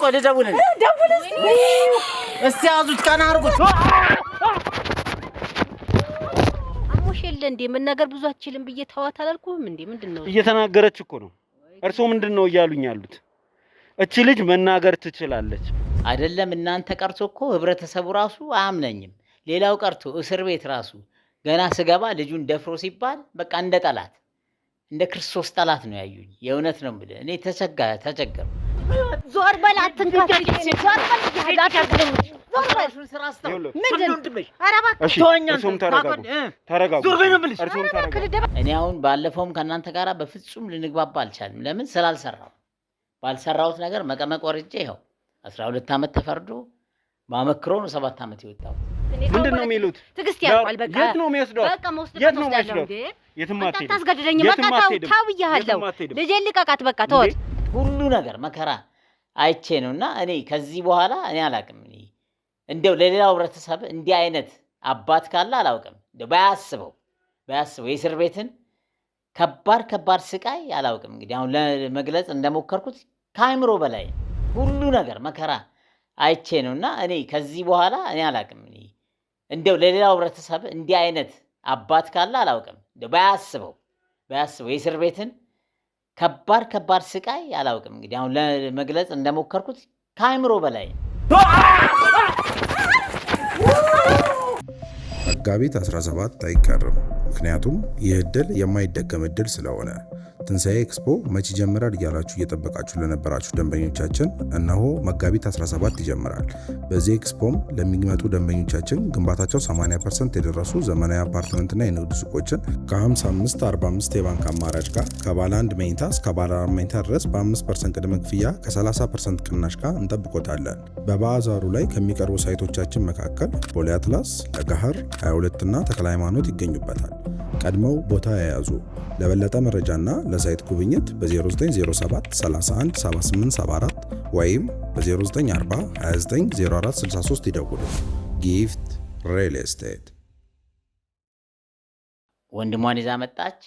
ቆይ ልደውልልህ እስቲ ያዙት ቀና አድርጉት አሞሽል እንዴ ምን ነገር ብዙ አትችልም ብዬ ተዋት አላልኩህም እንዴ ምንድነው እየተናገረች እኮ ነው እርሶ ምንድነው እያሉኝ ያሉት እቺ ልጅ መናገር ትችላለች አይደለም እናንተ ቀርቶ እኮ ህብረተሰቡ ራሱ አያምነኝም ሌላው ቀርቶ እስር ቤት ራሱ ገና ስገባ ልጁን ደፍሮ ሲባል በቃ እንደ ጠላት እንደ ክርስቶስ ጠላት ነው ያዩኝ የእውነት ነው ማለት እኔ ተቸገርኩ ዞር በል አትንካኝ ዞር በል ያዳታከኝ ዞር በል ስራ አስተው ምንድነው ድምሽ አረባ እሱም ተረጋጉ ዞር በል ነው የምልሽ እርሶም ተረጋጉ እኔ አሁን ባለፈውም ከናንተ ጋራ በፍጹም ልንግባባ አልቻልም ለምን ስላልሰራው ባልሰራውት ነገር መቀመቅ ወርጄ ይኸው 12 አመት ተፈርዶ ማመክሮ ነው 7 አመት ይወጣው ምንድነው የሚሉት ትግስት ያቋል በቃ የት ነው የሚወስደው በቃ የት ነው የሚወስደው የትም አትሄድ ታስገድደኝ በቃ ታው ይያለው ልጄ ልቀቃት በቃ ተወት ሁሉ ነገር መከራ አይቼ ነውና እኔ ከዚህ በኋላ እኔ አላቅም እኔ እንደው ለሌላው ህብረተሰብ እንዲህ አይነት አባት ካለ አላውቅም እንደው ባያስበው የእስር ቤትን ከባድ ስቃይ አላውቅም እንግዲህ አሁን ለመግለጽ እንደሞከርኩት ካይምሮ በላይ ሁሉ ነገር መከራ አይቼ ነውና እኔ ከዚህ በኋላ እኔ አላቅም እኔ እንደው ለሌላው ህብረተሰብ እንዲህ አይነት አባት ካለ አላውቅም እንደው ባያስበው የእስር ቤትን ከባድ ስቃይ አላውቅም እንግዲህ አሁን ለመግለጽ እንደሞከርኩት ካይምሮ በላይ መጋቢት 17 አይቀርም ምክንያቱም ይህ እድል የማይደገም እድል ስለሆነ ትንሳኤ ኤክስፖ መቼ ይጀምራል እያላችሁ እየጠበቃችሁ ለነበራችሁ ደንበኞቻችን እነሆ መጋቢት 17 ይጀምራል። በዚህ ኤክስፖም ለሚመጡ ደንበኞቻችን ግንባታቸው 80% የደረሱ ዘመናዊ አፓርትመንትና የንግድ ሱቆችን ከ55-45 የባንክ አማራጭ ጋር ከባለ 1 መኝታ እስከ ባለ 4 መኝታ ድረስ በ5% ቅድመ ክፍያ ከ30% ቅናሽ ጋር እንጠብቆታለን። በባዛሩ ላይ ከሚቀርቡ ሳይቶቻችን መካከል ቦሌ አትላስ፣ ለገሃር 22 እና ተክለ ሃይማኖት ይገኙበታል። ቀድመው ቦታ የያዙ ለበለጠ መረጃና ለሳይት ጉብኝት በ0907 31 7874 ወይም በ0940 29 04 63 ይደውሉ። ጊፍት ሪል ስቴት ወንድሟን ይዛ መጣች።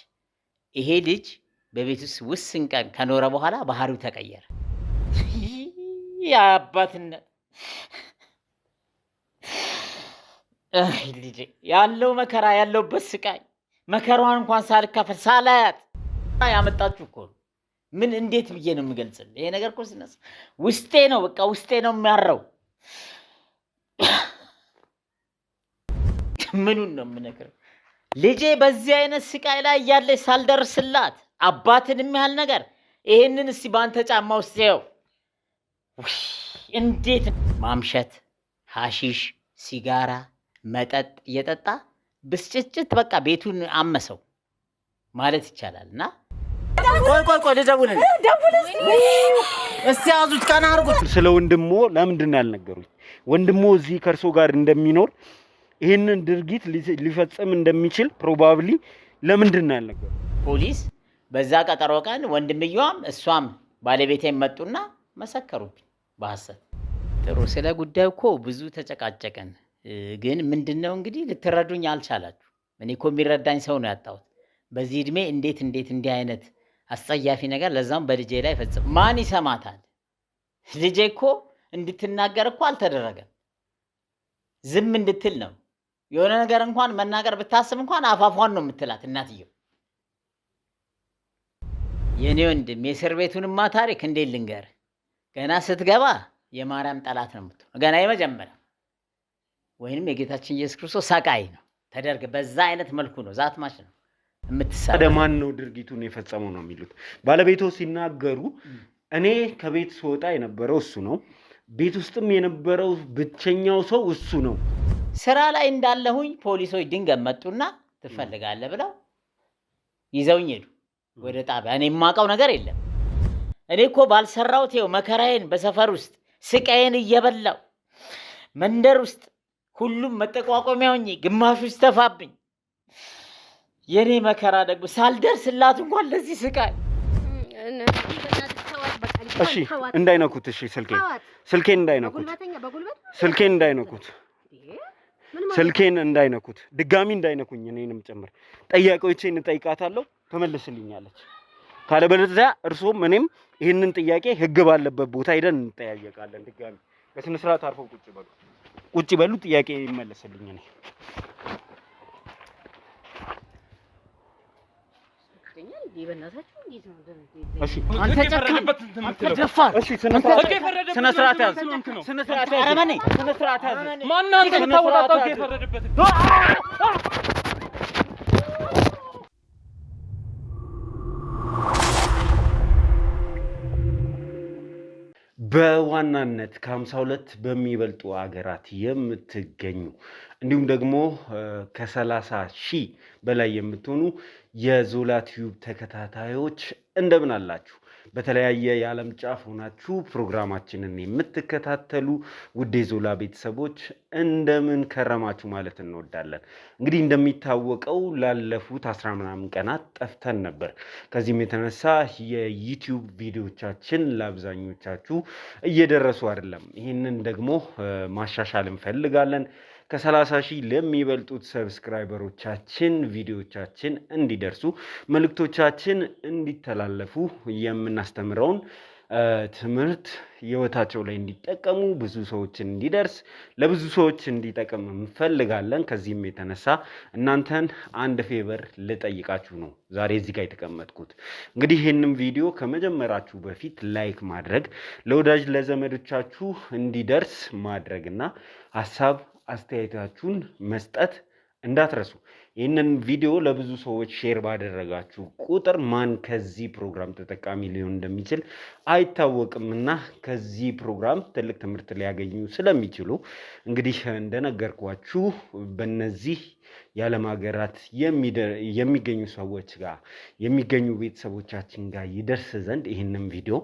ይሄ ልጅ በቤት ውስጥ ውስን ቀን ከኖረ በኋላ ባህሪው ተቀየረ። ያባትነት ልጅ ያለው መከራ ያለውበት ስቃይ መከራዋን እንኳን ሳልካፈል ሳላያት ያመጣችሁ እኮ ምን እንዴት ብዬ ነው የምገልጽልህ? ይሄ ነገር እኮ ሲነሳ ውስጤ ነው በቃ ውስጤ ነው የሚያረው። ምኑን ነው የምነግርህ? ልጄ በዚህ አይነት ስቃይ ላይ እያለች ሳልደርስላት አባትን የሚያህል ነገር ይሄንን እስቲ ባንተ ጫማ ውስጥ ይኸው እንዴት ማምሸት፣ ሐሺሽ፣ ሲጋራ፣ መጠጥ እየጠጣ ብስጭት በቃ ቤቱን አመሰው ማለት ይቻላልና ቆይ ልደውልልህ እስቲ ያዙት ቀና አድርጉት ስለ ወንድሞ ለምንድን ነው ያልነገሩኝ ወንድሞ እዚህ ከርሶ ጋር እንደሚኖር ይሄንን ድርጊት ሊፈጽም እንደሚችል ፕሮባብሊ ለምንድን ነው ያልነገሩኝ ፖሊስ በዛ ቀጠሮ ቀን ወንድምየዋም እሷም ባለቤቴም መጡና መሰከሩብኝ በሐሰት ጥሩ ስለ ጉዳዩ እኮ ብዙ ተጨቃጨቀን ግን ምንድነው እንግዲህ ልትረዱኝ አልቻላችሁ እኔ እኮ የሚረዳኝ ሰው ነው ያጣሁት በዚህ እድሜ እንዴት እንዲህ አይነት አስጸያፊ ነገር ለዛም በልጄ ላይ ፈጽም ማን ይሰማታል ልጄ እኮ እንድትናገር እኮ አልተደረገም ዝም እንድትል ነው የሆነ ነገር እንኳን መናገር ብታስብ እንኳን አፋፏን ነው የምትላት እናትየው የኔ ወንድም የእስር ቤቱንማ ታሪክ እንዴት ልንገር ገና ስትገባ የማርያም ጠላት ነው የምትሆነው ገና የመጀመሪያ ወይንም የጌታችን ኢየሱስ ክርስቶስ ሰቃይ ነው ተደርገ በዛ አይነት መልኩ ነው ዛትማሽ ነው የምትሰራ ማን ነው ድርጊቱን የፈጸመው ነው የሚሉት ባለቤቱ ሲናገሩ እኔ ከቤት ስወጣ የነበረው እሱ ነው ቤት ውስጥም የነበረው ብቸኛው ሰው እሱ ነው ስራ ላይ እንዳለሁኝ ፖሊሶች ድንገት መጡና ትፈልጋለህ ብለው ይዘውኝ ሄዱ ወደ ጣቢያ እኔ የማውቀው ነገር የለም እኔ እኮ ባልሰራሁት ይኸው መከራዬን በሰፈር ውስጥ ስቃዬን እየበላው መንደር ውስጥ ሁሉም መጠቋቋሚያውኝ ግማሹ ይስተፋብኝ የኔ መከራ ደግሞ ሳልደርስላት እንኳን ለዚህ ስቃይ እሺ እንዳይነኩት እሺ ስልኬን እንዳይነኩት ድጋሚ እንዳይነኩኝ እኔንም ጨምር ጠያቂዎቼን እንጠይቃታለሁ ተመልስልኛለች ካለበለዚያ እርሶም እኔም ይህንን ጥያቄ ህግ ባለበት ቦታ ሄደን እንጠያየቃለን። ድጋሚ በስነ ስርዓት አርፈው ቁጭ በሉ። ጥያቄ ይመለስልኝ እኔ በዋናነት ከ52 በሚበልጡ ሀገራት የምትገኙ እንዲሁም ደግሞ ከ30,000 በላይ የምትሆኑ የዞላ ቲዩብ ተከታታዮች እንደምን አላችሁ? በተለያየ የዓለም ጫፍ ሆናችሁ ፕሮግራማችንን የምትከታተሉ ውድ የዞላ ቤተሰቦች እንደምን ከረማችሁ ማለት እንወዳለን። እንግዲህ እንደሚታወቀው ላለፉት 10 ምናምን ቀናት ጠፍተን ነበር። ከዚህም የተነሳ የዩቲዩብ ቪዲዮቻችን ለአብዛኞቻችሁ እየደረሱ አይደለም። ይህንን ደግሞ ማሻሻል እንፈልጋለን። ከ30,000 ለሚበልጡት ሰብስክራይበሮቻችን ቪዲዮቻችን እንዲደርሱ መልእክቶቻችን እንዲተላለፉ የምናስተምረውን ትምህርት ህይወታቸው ላይ እንዲጠቀሙ ብዙ ሰዎችን እንዲደርስ ለብዙ ሰዎች እንዲጠቅም እንፈልጋለን። ከዚህም የተነሳ እናንተን አንድ ፌቨር ልጠይቃችሁ ነው ዛሬ እዚህ ጋር የተቀመጥኩት። እንግዲህ ይህንን ቪዲዮ ከመጀመራችሁ በፊት ላይክ ማድረግ፣ ለወዳጅ ለዘመዶቻችሁ እንዲደርስ ማድረግና ሀሳብ አስተያየታችሁን መስጠት እንዳትረሱ። ይህንን ቪዲዮ ለብዙ ሰዎች ሼር ባደረጋችሁ ቁጥር ማን ከዚህ ፕሮግራም ተጠቃሚ ሊሆን እንደሚችል አይታወቅምና ከዚህ ፕሮግራም ትልቅ ትምህርት ሊያገኙ ስለሚችሉ እንግዲህ እንደነገርኳችሁ በእነዚህ የዓለም ሀገራት የሚገኙ ሰዎች ጋር የሚገኙ ቤተሰቦቻችን ጋር ይደርስ ዘንድ ይህንን ቪዲዮ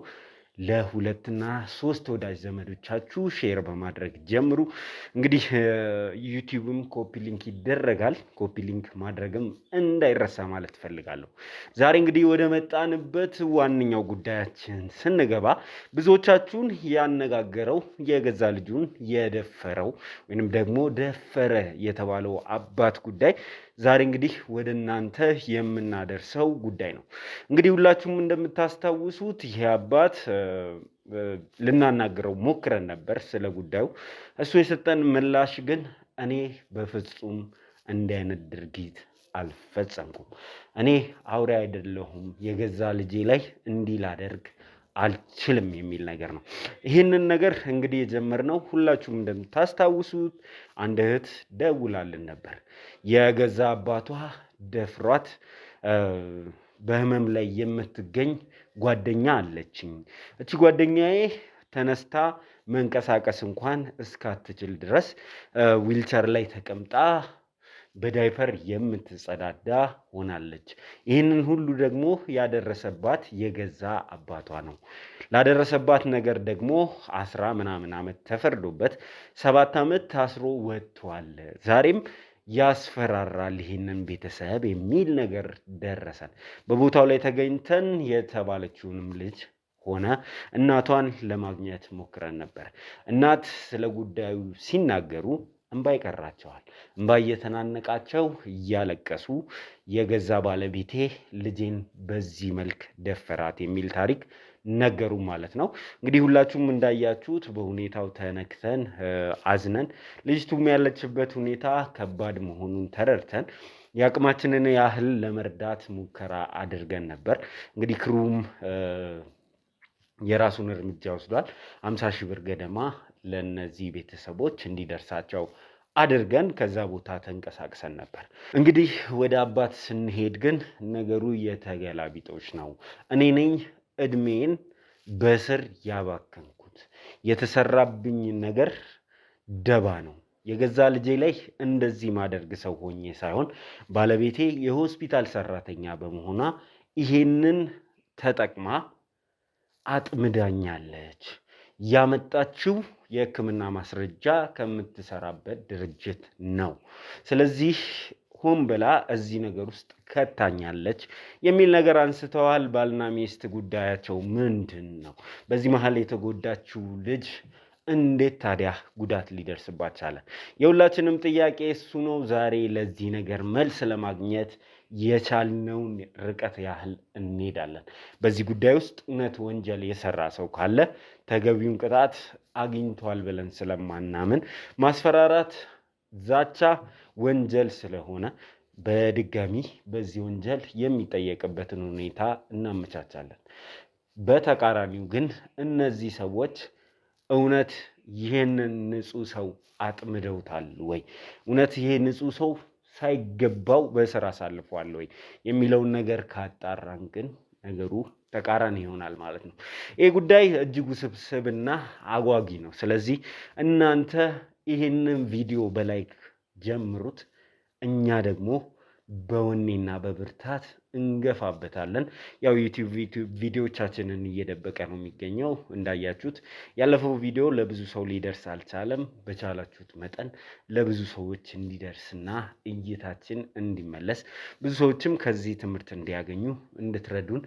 ለሁለትና 3 ወዳጅ ዘመዶቻችሁ ሼር በማድረግ ጀምሩ። እንግዲህ ዩቲዩብም ኮፒ ሊንክ ይደረጋል። ኮፒ ሊንክ ማድረግም እንዳይረሳ ማለት ፈልጋለሁ። ዛሬ እንግዲህ ወደ መጣንበት ዋነኛው ጉዳያችን ስንገባ ብዙዎቻችሁን ያነጋገረው የገዛ ልጁን የደፈረው ወይንም ደግሞ ደፈረ የተባለው አባት ጉዳይ ዛሬ እንግዲህ ወደ እናንተ የምናደርሰው ጉዳይ ነው። እንግዲህ ሁላችሁም እንደምታስታውሱት ይሄ አባት ልናናግረው ሞክረን ነበር ስለ ጉዳዩ። እሱ የሰጠን ምላሽ ግን እኔ በፍጹም እንዲህ አይነት ድርጊት አልፈጸምኩም፣ እኔ አውሬ አይደለሁም፣ የገዛ ልጄ ላይ እንዲህ ላደርግ አልችልም የሚል ነገር ነው። ይህንን ነገር እንግዲህ የጀመርነው ሁላችሁም እንደምታስታውሱት አንድ እህት ደውላልን ነበር። የገዛ አባቷ ደፍሯት በህመም ላይ የምትገኝ ጓደኛ አለችኝ። እቺ ጓደኛዬ ተነስታ መንቀሳቀስ እንኳን እስካትችል ድረስ ዊልቸር ላይ ተቀምጣ በዳይፐር የምትጸዳዳ ሆናለች። ይህንን ሁሉ ደግሞ ያደረሰባት የገዛ አባቷ ነው። ላደረሰባት ነገር ደግሞ 10 ምናምን ዓመት ተፈርዶበት 7 ዓመት ታስሮ ወጥቷል። ዛሬም ያስፈራራል ይህንን ቤተሰብ የሚል ነገር ደረሰን። በቦታው ላይ ተገኝተን የተባለችውንም ልጅ ሆነ እናቷን ለማግኘት ሞክረን ነበር። እናት ስለ ጉዳዩ ሲናገሩ እንባ ይቀራቸዋል። እንባ እየተናነቃቸው እያለቀሱ የገዛ ባለቤቴ ልጄን በዚህ መልክ ደፈራት የሚል ታሪክ ነገሩ ማለት ነው። እንግዲህ ሁላችሁም እንዳያችሁት በሁኔታው ተነክተን አዝነን ልጅቱም ያለችበት ሁኔታ ከባድ መሆኑን ተረድተን የአቅማችንን ያህል ለመርዳት ሙከራ አድርገን ነበር። እንግዲህ ክሩም የራሱን እርምጃ ወስዷል። 50,000 ብር ገደማ ለነዚህ ቤተሰቦች እንዲደርሳቸው አድርገን ከዛ ቦታ ተንቀሳቅሰን ነበር። እንግዲህ ወደ አባት ስንሄድ ግን ነገሩ የተገላቢጦች ነው። እኔ ነኝ እድሜን በስር ያባከንኩት። የተሰራብኝ ነገር ደባ ነው። የገዛ ልጄ ላይ እንደዚህ ማደርግ ሰው ሆኜ ሳይሆን ባለቤቴ የሆስፒታል ሰራተኛ በመሆኗ ይሄንን ተጠቅማ አጥምዳኛለች። ያመጣችው የሕክምና ማስረጃ ከምትሰራበት ድርጅት ነው። ስለዚህ ሆን ብላ እዚህ ነገር ውስጥ ከታኛለች የሚል ነገር አንስተዋል። ባልና ሚስት ጉዳያቸው ምንድን ነው? በዚህ መሀል የተጎዳችው ልጅ እንዴት ታዲያ ጉዳት ሊደርስባት ቻለ? የሁላችንም ጥያቄ እሱ ነው። ዛሬ ለዚህ ነገር መልስ ለማግኘት የቻልነውን ርቀት ያህል እንሄዳለን። በዚህ ጉዳይ ውስጥ እውነት ወንጀል የሰራ ሰው ካለ ተገቢውን ቅጣት አግኝቷል ብለን ስለማናምን ማስፈራራት፣ ዛቻ ወንጀል ስለሆነ በድጋሚ በዚህ ወንጀል የሚጠየቅበትን ሁኔታ እናመቻቻለን። በተቃራኒው ግን እነዚህ ሰዎች እውነት ይህንን ንጹህ ሰው አጥምደውታል ወይ? እውነት ይሄ ንጹህ ሰው ሳይገባው በስራ አሳልፏል ወይ የሚለውን ነገር ካጣራን ግን ነገሩ ተቃራኒ ይሆናል ማለት ነው። ይህ ጉዳይ እጅግ ውስብስብና አጓጊ ነው። ስለዚህ እናንተ ይህንን ቪዲዮ በላይክ ጀምሩት። እኛ ደግሞ በወኔና በብርታት እንገፋበታለን። ያው ዩቲዩብ ቪዲዮቻችንን እየደበቀ ነው የሚገኘው። እንዳያችሁት ያለፈው ቪዲዮ ለብዙ ሰው ሊደርስ አልቻለም። በቻላችሁት መጠን ለብዙ ሰዎች እንዲደርስና እይታችን እንዲመለስ ብዙ ሰዎችም ከዚህ ትምህርት እንዲያገኙ እንድትረዱን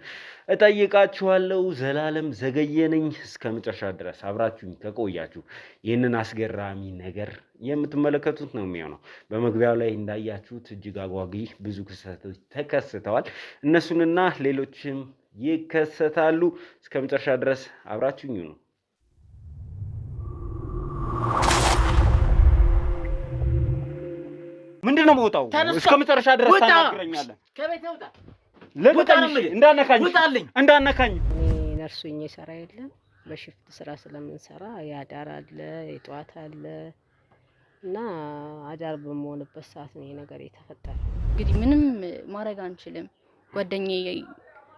እጠይቃችኋለሁ። ዘላለም ዘገየ ነኝ። እስከ መጨረሻ ድረስ አብራችሁኝ ከቆያችሁ ይህንን አስገራሚ ነገር የምትመለከቱት ነው የሚሆነው። በመግቢያው ላይ እንዳያችሁት እጅግ አጓጊ ብዙ ክስተቶች ተከስተዋል። እነሱንና ሌሎችም ይከሰታሉ። እስከ መጨረሻ ድረስ አብራችሁኝ ነው። ምንድነው መውጣው? እስከ መጨረሻ ድረስ ታናግረኛለህ። ከቤት ውጣ። እንዳነካኝ ነርሱኝ ይሰራ የለም በሽፍት ስራ ስለምንሰራ ያዳር አለ የጧት አለ እና አዳር በመሆንበት ሰዓት ነው ነገር የተፈጠረው። እንግዲህ ምንም ማድረግ አንችልም። ጓደኛዬ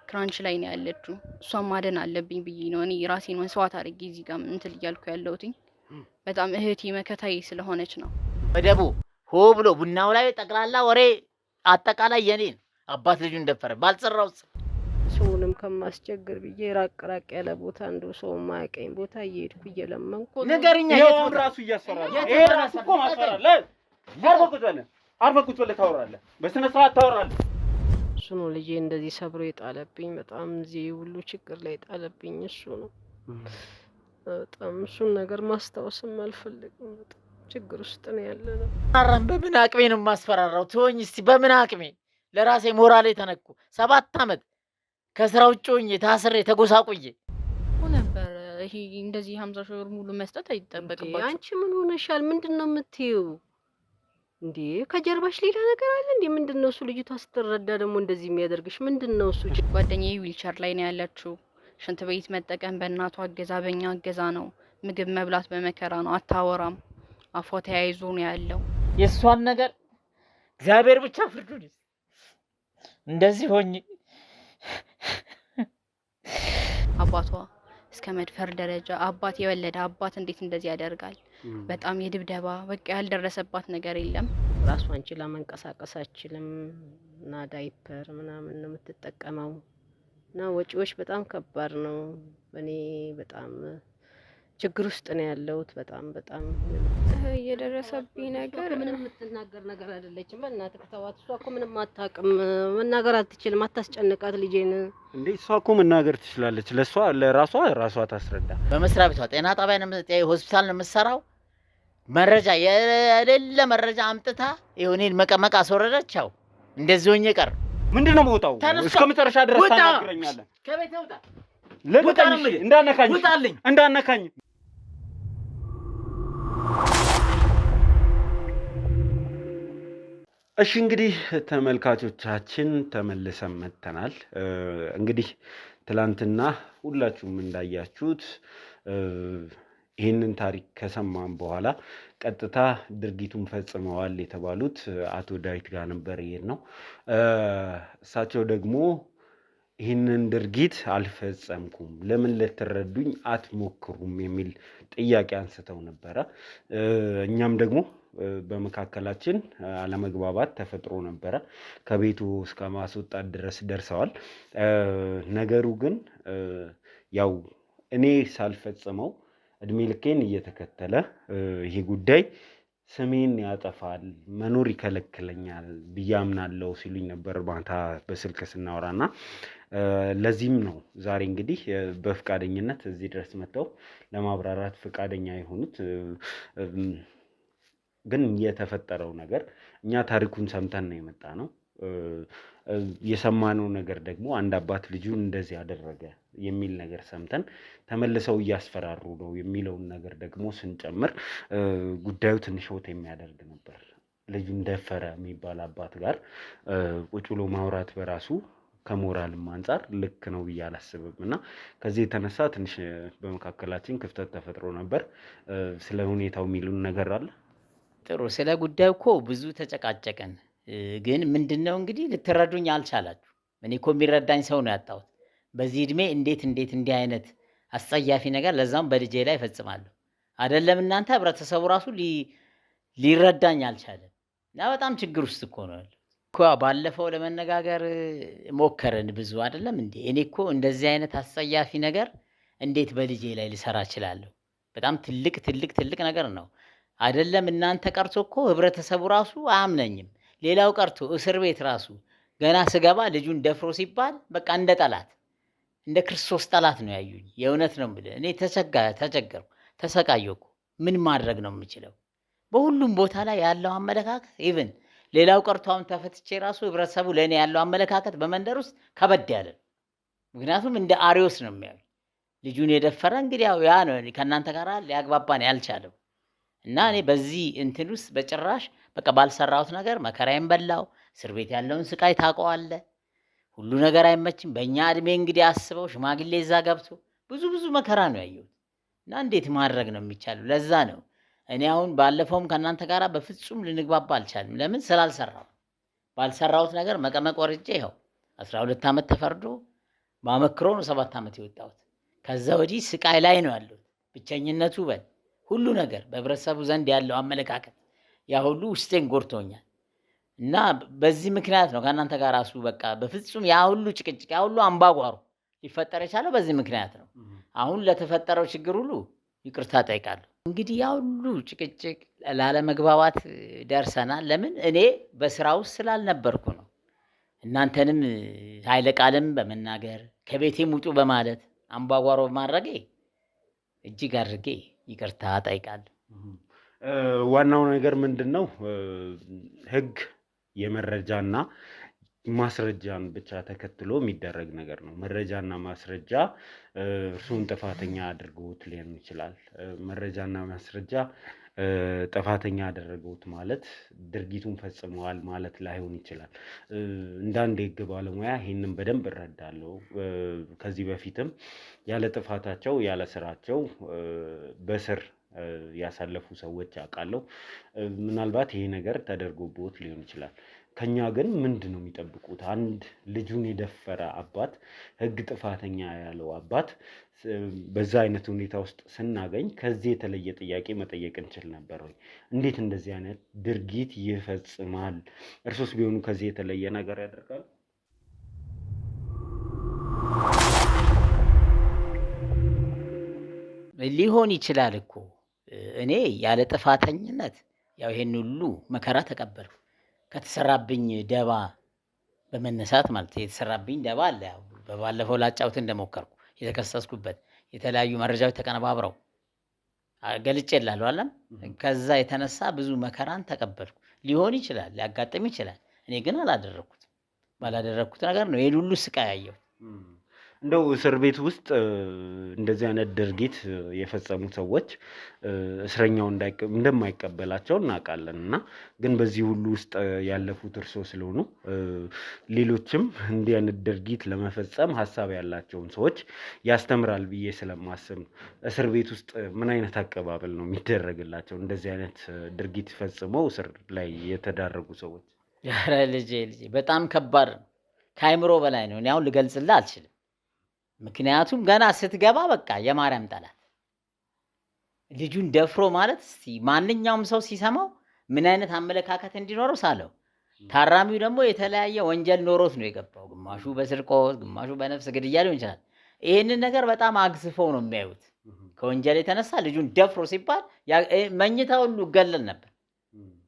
ክራንች ላይ ነው ያለችው። እሷን ማደን አለብኝ ብዬ ነው እኔ ራሴን መስዋዕት አድርጌ እዚህ ጋር እንትን እያልኩ ያለሁት። በጣም እህቴ መከታዬ ስለሆነች ነው። ወደቡ ሆ ብሎ ቡናው ላይ ጠቅላላ ወሬ አጠቃላይ የኔን አባት ልጁን ደፈረ ባልሰራው ሰውንም ከማስቸግር ብዬ ራቅ ያለ ቦታ እንደው ሰው ማያቀኝ ቦታ እየሄድኩ እየለመንኩ ነገርኛ ይሄው ራሱ እያሰራለ ይሄ ራሱ እኮ ማስፈራለ። አርፈህ ቁጭ ብለህ ታወራለህ፣ በስነ ስርዓት ታወራለህ። እሱ ነው ልጄ እንደዚህ ሰብሮ የጣለብኝ። በጣም እዚህ ሁሉ ችግር ላይ የጣለብኝ እሱ ነው። በጣም እሱን ነገር ማስታወስም አልፈልግም። በጣም ችግር ውስጥ ነው ያለነው። አራም በምን አቅሜ ነው ማስፈራራው? ተወኝ እስቲ። በምን አቅሜ? ለራሴ ሞራሌ ተነኩ። 7 አመት ከስራ ውጭ ሆኜ ታስሬ ተጎሳቁዬ ነበር። ይሄ እንደዚህ 50 ሺህ ብር ሙሉ መስጠት አይጠበቅባችሁ። አንቺ ምን ሆነሻል? ምንድነው የምትይው እንዴ? ከጀርባሽ ሌላ ነገር አለ እንዴ? ምንድነው እሱ? ልጅቷ ስትረዳ ደግሞ እንደዚህ የሚያደርግሽ ምንድነው እሱ? ጓደኛዬ ዊልቸር ላይ ነው ያለችው። ሽንት ቤት መጠቀም በእናቷ እገዛ በእኛ እገዛ ነው። ምግብ መብላት በመከራ ነው። አታወራም። አፏ ተያይዞ ነው ያለው። የእሷን ነገር እግዚአብሔር ብቻ ፍርዱን። እንደዚህ ሆኜ አባቷ እስከ መድፈር ደረጃ አባት የወለደ አባት እንዴት እንደዚህ ያደርጋል? በጣም የድብደባ በቃ ያልደረሰባት ነገር የለም። ራሷን ችላ መንቀሳቀስ አትችልም እና ዳይፐር ምናምን ነው የምትጠቀመው እና ወጪዎች በጣም ከባድ ነው። እኔ በጣም ችግር ውስጥ ነው ያለሁት። በጣም እየደረሰብኝ ነገር ምንም የምትናገር ነገር አይደለችም። በእናትህ ተዋት። እሷ እኮ ምንም አታውቅም፣ መናገር አትችልም። አታስጨንቃት ልጄን። እንዴ እሷ እኮ መናገር ትችላለች። ለራሷ ታስረዳ። በመስሪያ ቤቷ ጤና ጣቢያ ነው ሆስፒታል ነው የምትሰራው። መረጃ የሌለ መረጃ አምጥታ እኔን መቀመቅ አስወረደቻው። እንደዚህ ሆኜ ቀር። ምንድነው መውጣው? እስከ መጨረሻ ድረስ ታናግረኛለህ። ከቤት ውጣ። እንዳነካኝ እሺ እንግዲህ ተመልካቾቻችን ተመልሰን መጥተናል። እንግዲህ ትላንትና ሁላችሁም እንዳያችሁት ይህንን ታሪክ ከሰማን በኋላ ቀጥታ ድርጊቱን ፈጽመዋል የተባሉት አቶ ዳዊት ጋር ነበር የሄድነው። እሳቸው ደግሞ ይህንን ድርጊት አልፈጸምኩም፣ ለምን ልትረዱኝ አትሞክሩም የሚል ጥያቄ አንስተው ነበረ። እኛም ደግሞ በመካከላችን አለመግባባት ተፈጥሮ ነበረ። ከቤቱ እስከ ማስወጣት ድረስ ደርሰዋል። ነገሩ ግን ያው እኔ ሳልፈጽመው እድሜ ልኬን እየተከተለ ይሄ ጉዳይ ስሜን ያጠፋል፣ መኖር ይከለክለኛል ብዬ አምናለሁ ሲሉኝ ነበር ማታ በስልክ ስናወራና ለዚህም ነው ዛሬ እንግዲህ በፍቃደኝነት እዚህ ድረስ መጥተው ለማብራራት ፍቃደኛ የሆኑት። ግን የተፈጠረው ነገር እኛ ታሪኩን ሰምተን ነው የመጣ ነው። የሰማነው ነገር ደግሞ አንድ አባት ልጁን እንደዚህ ያደረገ የሚል ነገር ሰምተን ተመልሰው እያስፈራሩ ነው የሚለውን ነገር ደግሞ ስንጨምር ጉዳዩ ትንሽ ወት የሚያደርግ ነበር። ልጁን ደፈረ የሚባል አባት ጋር ቁጭ ብሎ ማውራት በራሱ ከሞራልም አንጻር ልክ ነው ብዬ አላስብም እና ከዚህ የተነሳ ትንሽ በመካከላችን ክፍተት ተፈጥሮ ነበር። ስለ ሁኔታው የሚሉን ነገር አለ? ጥሩ። ስለ ጉዳዩ እኮ ብዙ ተጨቃጨቀን፣ ግን ምንድነው እንግዲህ ልትረዱኝ አልቻላችሁ። እኔ እኮ የሚረዳኝ ሰው ነው ያጣሁት። በዚህ እድሜ እንዴት እንዲህ አይነት አስጸያፊ ነገር ለዛም በልጄ ላይ እፈጽማለሁ? አይደለም እናንተ ህብረተሰቡ ራሱ ሊረዳኝ አልቻለም። እና በጣም ችግር ውስጥ እኮ ነው ያለው እኮ። ባለፈው ለመነጋገር ሞከርን ብዙ አይደለም እንዴ? እኔ እኮ እንደዚህ አይነት አስጸያፊ ነገር እንዴት በልጄ ላይ ልሰራ እችላለሁ? በጣም ትልቅ ነገር ነው። አይደለም እናንተ ቀርቶ እኮ ህብረተሰቡ ራሱ አያምነኝም። ሌላው ቀርቶ እስር ቤት ራሱ ገና ስገባ ልጁን ደፍሮ ሲባል በቃ እንደ ጠላት እንደ ክርስቶስ ጠላት ነው ያዩኝ። የእውነት ነው የምልህ። እኔ ተቸገርኩ፣ ተሰቃየሁ እኮ። ምን ማድረግ ነው የምችለው? በሁሉም ቦታ ላይ ያለው አመለካከት ኢቭን ሌላው ቀርቶ አሁን ተፈትቼ ራሱ ህብረተሰቡ ለእኔ ያለው አመለካከት በመንደር ውስጥ ከበድ ያለ ነው። ምክንያቱም እንደ አሪዮስ ነው የሚያዩኝ። ልጁን የደፈረ እንግዲህ ያው ያ ነው ከእናንተ ጋር ሊያግባባን ያልቻለው። እና እኔ በዚህ እንትን ውስጥ በጭራሽ በቃ ባልሰራሁት ነገር መከራዬን በላው። እስር ቤት ያለውን ስቃይ ታውቀዋለህ። ሁሉ ነገር አይመችም። በእኛ እድሜ እንግዲህ አስበው፣ ሽማግሌ እዛ ገብቶ ብዙ መከራ ነው ያየሁት። እና እንዴት ማድረግ ነው የሚቻለው? ለዛ ነው እኔ አሁን ባለፈውም ከእናንተ ጋር በፍጹም ልንግባባ አልቻልም። ለምን? ስላልሰራሁ። ባልሰራሁት ነገር መቀመቅ ወርጄ ይኸው 12 ዓመት ተፈርዶ ማመክሮ ነው 7 ዓመት የወጣሁት። ከዛ ወዲህ ስቃይ ላይ ነው ያለሁት። ብቸኝነቱ በል ሁሉ ነገር በህብረተሰቡ ዘንድ ያለው አመለካከት ያ ሁሉ ውስጤን ጎድቶኛል። እና በዚህ ምክንያት ነው ከእናንተ ጋር ራሱ በቃ በፍጹም ያ ሁሉ ጭቅጭቅ ያ ሁሉ አምባጓሮ ሊፈጠር የቻለው በዚህ ምክንያት ነው። አሁን ለተፈጠረው ችግር ሁሉ ይቅርታ ጠይቃለሁ። እንግዲህ ያ ሁሉ ጭቅጭቅ ላለመግባባት ደርሰናል። ለምን? እኔ በስራ ውስጥ ስላልነበርኩ ነው። እናንተንም ኃይለ ቃልም በመናገር ከቤቴም ውጡ በማለት አምባጓሮ በማድረጌ እጅግ አድርጌ ይቅርታ ጠይቃለሁ። ዋናው ነገር ምንድን ነው? ህግ የመረጃና ማስረጃን ብቻ ተከትሎ የሚደረግ ነገር ነው። መረጃና ማስረጃ እርሱን ጥፋተኛ አድርገውት ሊሆን ይችላል። መረጃና ማስረጃ ጥፋተኛ አደረገውት ማለት ድርጊቱን ፈጽመዋል ማለት ላይሆን ይችላል። እንደ አንድ የህግ ባለሙያ ይህንን በደንብ እረዳለሁ። ከዚህ በፊትም ያለ ጥፋታቸው ያለ ስራቸው በስር ያሳለፉ ሰዎች አውቃለሁ። ምናልባት ይሄ ነገር ተደርጎበት ሊሆን ይችላል። ከኛ ግን ምንድን ነው የሚጠብቁት? አንድ ልጁን የደፈረ አባት፣ ህግ ጥፋተኛ ያለው አባት በዛ አይነት ሁኔታ ውስጥ ስናገኝ ከዚህ የተለየ ጥያቄ መጠየቅ እንችል ነበር ወይ? እንዴት እንደዚህ አይነት ድርጊት ይፈጽማል? እርሶስ ቢሆኑ ከዚህ የተለየ ነገር ያደርጋሉ? ሊሆን ይችላል እኮ እኔ ያለ ጥፋተኝነት ያው ይሄን ሁሉ መከራ ተቀበልኩ። ከተሰራብኝ ደባ በመነሳት ማለት የተሰራብኝ ደባ አለ። ያው በባለፈው ላጫውት እንደሞከርኩ የተከሰስኩበት የተለያዩ መረጃዎች ተቀነባብረው ገልጬልሃለሁ አይደል? ከዛ የተነሳ ብዙ መከራን ተቀበልኩ። ሊሆን ይችላል፣ ሊያጋጥም ይችላል። እኔ ግን አላደረኩትም። ባላደረኩት ነገር ነው ይሄን ሁሉ ስቃይ ያየሁት። እንደው እስር ቤት ውስጥ እንደዚህ አይነት ድርጊት የፈጸሙ ሰዎች እስረኛው እንደማይቀበላቸው እናውቃለን። እና ግን በዚህ ሁሉ ውስጥ ያለፉት እርሶ ስለሆኑ ሌሎችም እንዲህ አይነት ድርጊት ለመፈጸም ሀሳብ ያላቸውን ሰዎች ያስተምራል ብዬ ስለማስብ ነው። እስር ቤት ውስጥ ምን አይነት አቀባበል ነው የሚደረግላቸው እንደዚህ አይነት ድርጊት ፈጽመው እስር ላይ የተዳረጉ ሰዎች? ኧረ ልጄ በጣም ከባድ ነው። ከአይምሮ በላይ ነው። እኔ አሁን ልገልጽልህ አልችልም። ምክንያቱም ገና ስትገባ በቃ የማርያም ጠላት ልጁን ደፍሮ ማለት እስቲ ማንኛውም ሰው ሲሰማው ምን አይነት አመለካከት እንዲኖረው ሳለው። ታራሚው ደግሞ የተለያየ ወንጀል ኖሮት ነው የገባው። ግማሹ በስርቆት፣ ግማሹ በነፍስ ግድያ ሊሆን ይችላል። ይሄንን ነገር በጣም አግዝፈው ነው የሚያዩት። ከወንጀል የተነሳ ልጁን ደፍሮ ሲባል መኝታ ሁሉ ገለል ነበር።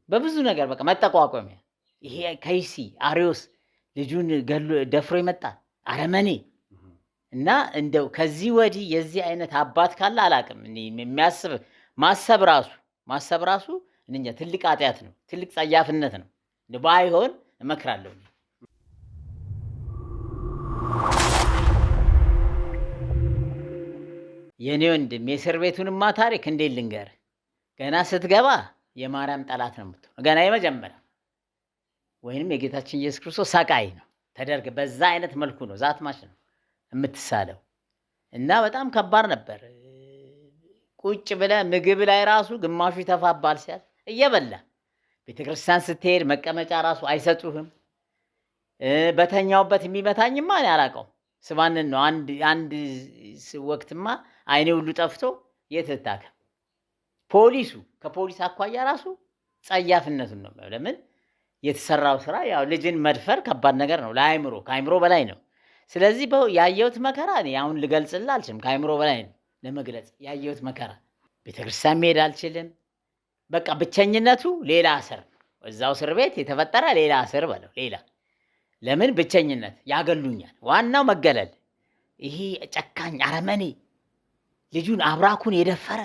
በብዙ ነገር በቃ መጠቋቋሚያ። ይሄ ከይሲ አሪዮስ ልጁን ደፍሮ ይመጣል አረመኔ። እና እንደው ከዚህ ወዲህ የዚህ አይነት አባት ካለ አላቅም። የሚያስብ ማሰብ ራሱ እንጃ ትልቅ ኃጢአት ነው፣ ትልቅ ጸያፍነት ነው። ባይሆን እመክራለሁ። የኔ ወንድም የእስር ቤቱንማ ታሪክ እንዴት ልንገርህ? ገና ስትገባ የማርያም ጠላት ነው የምትሆነው። ገና የመጀመሪያ ወይንም የጌታችን ኢየሱስ ክርስቶስ ሰቃይ ነው ተደርግ። በዛ አይነት መልኩ ነው ዛትማች ነው የምትሳለው እና በጣም ከባድ ነበር። ቁጭ ብለህ ምግብ ላይ ራሱ ግማሹ ይተፋባል ሲያል እየበላ ቤተክርስቲያን ስትሄድ መቀመጫ ራሱ አይሰጡህም። በተኛውበት የሚመታኝማ እኔ አላውቀውም። ስባንን ነው አንድ ወቅትማ አይኔ ሁሉ ጠፍቶ የት ልታከም ፖሊሱ ከፖሊስ አኳያ ራሱ ጸያፍነቱን ነው። ለምን የተሰራው ስራ ያው ልጅን መድፈር ከባድ ነገር ነው ለአይምሮ ከአይምሮ በላይ ነው። ስለዚህ ያየሁት መከራ እኔ አሁን ልገልጽልህ አልችልም። ከአይምሮ በላይ ነው ለመግለጽ ያየሁት መከራ። ቤተክርስቲያን መሄድ አልችልም። በቃ ብቸኝነቱ ሌላ እስር ነው። እዛው እስር ቤት የተፈጠረ ሌላ እስር በለው ሌላ። ለምን ብቸኝነት ያገሉኛል። ዋናው መገለል ይሄ ጨካኝ አረመኔ ልጁን አብራኩን የደፈረ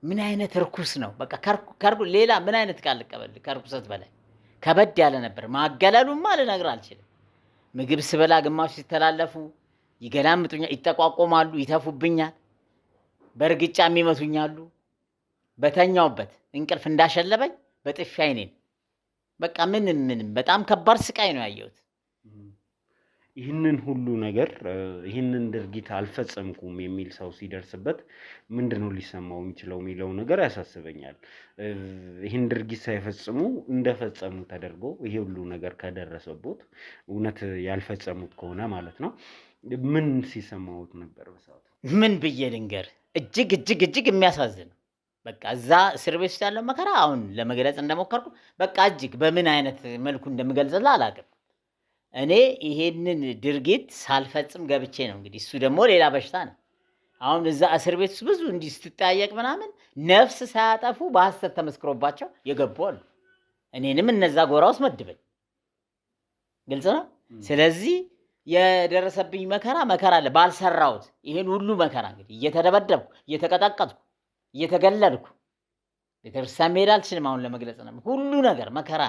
ምን አይነት ርኩስ ነው። በቃ ሌላ ምን አይነት ቃል ልቀበል ከርኩሰት በላይ ከበድ ያለ ነበር። ማገለሉማ ልነግርህ አልችልም። ምግብ ስበላ ግማሹ ሲተላለፉ ይገላምጡኛል፣ ይጠቋቆማሉ፣ ይተፉብኛል፣ በእርግጫ የሚመቱኛሉ። በተኛውበት እንቅልፍ እንዳሸለበኝ በጥፊ አይኔን በቃ ምንም በጣም ከባድ ስቃይ ነው ያየሁት። ይህንን ሁሉ ነገር ይህንን ድርጊት አልፈጸምኩም የሚል ሰው ሲደርስበት ምንድነው ሊሰማው የሚችለው የሚለው ነገር ያሳስበኛል። ይህን ድርጊት ሳይፈጽሙ እንደፈጸሙ ተደርጎ ይሄ ሁሉ ነገር ከደረሰቦት እውነት ያልፈጸሙት ከሆነ ማለት ነው ምን ሲሰማውት ነበር በሰዓቱ? ምን ብዬ ልንገር? እጅግ የሚያሳዝን በቃ እዛ እስር ቤት ውስጥ ያለው መከራ አሁን ለመግለጽ እንደሞከርኩ በቃ እጅግ በምን አይነት መልኩ እንደምገልጽልህ አላውቅም። እኔ ይሄንን ድርጊት ሳልፈጽም ገብቼ ነው እንግዲህ እሱ ደግሞ ሌላ በሽታ ነው። አሁን እዛ እስር ቤት ውስጥ ብዙ እንዲህ ስትጠያየቅ ምናምን ነፍስ ሳያጠፉ በሐሰት ተመስክሮባቸው የገቡ አሉ። እኔንም እነዛ ጎራ ውስጥ መድበኝ። ግልጽ ነው። ስለዚህ የደረሰብኝ መከራ አለ ባልሰራሁት ይሄን ሁሉ መከራ እንግዲህ እየተደበደብኩ እየተቀጠቀጥኩ እየተገለልኩ ቤተክርስቲያን መሄድ አልችልም። አሁን ለመግለጽ ነው ሁሉ ነገር መከራ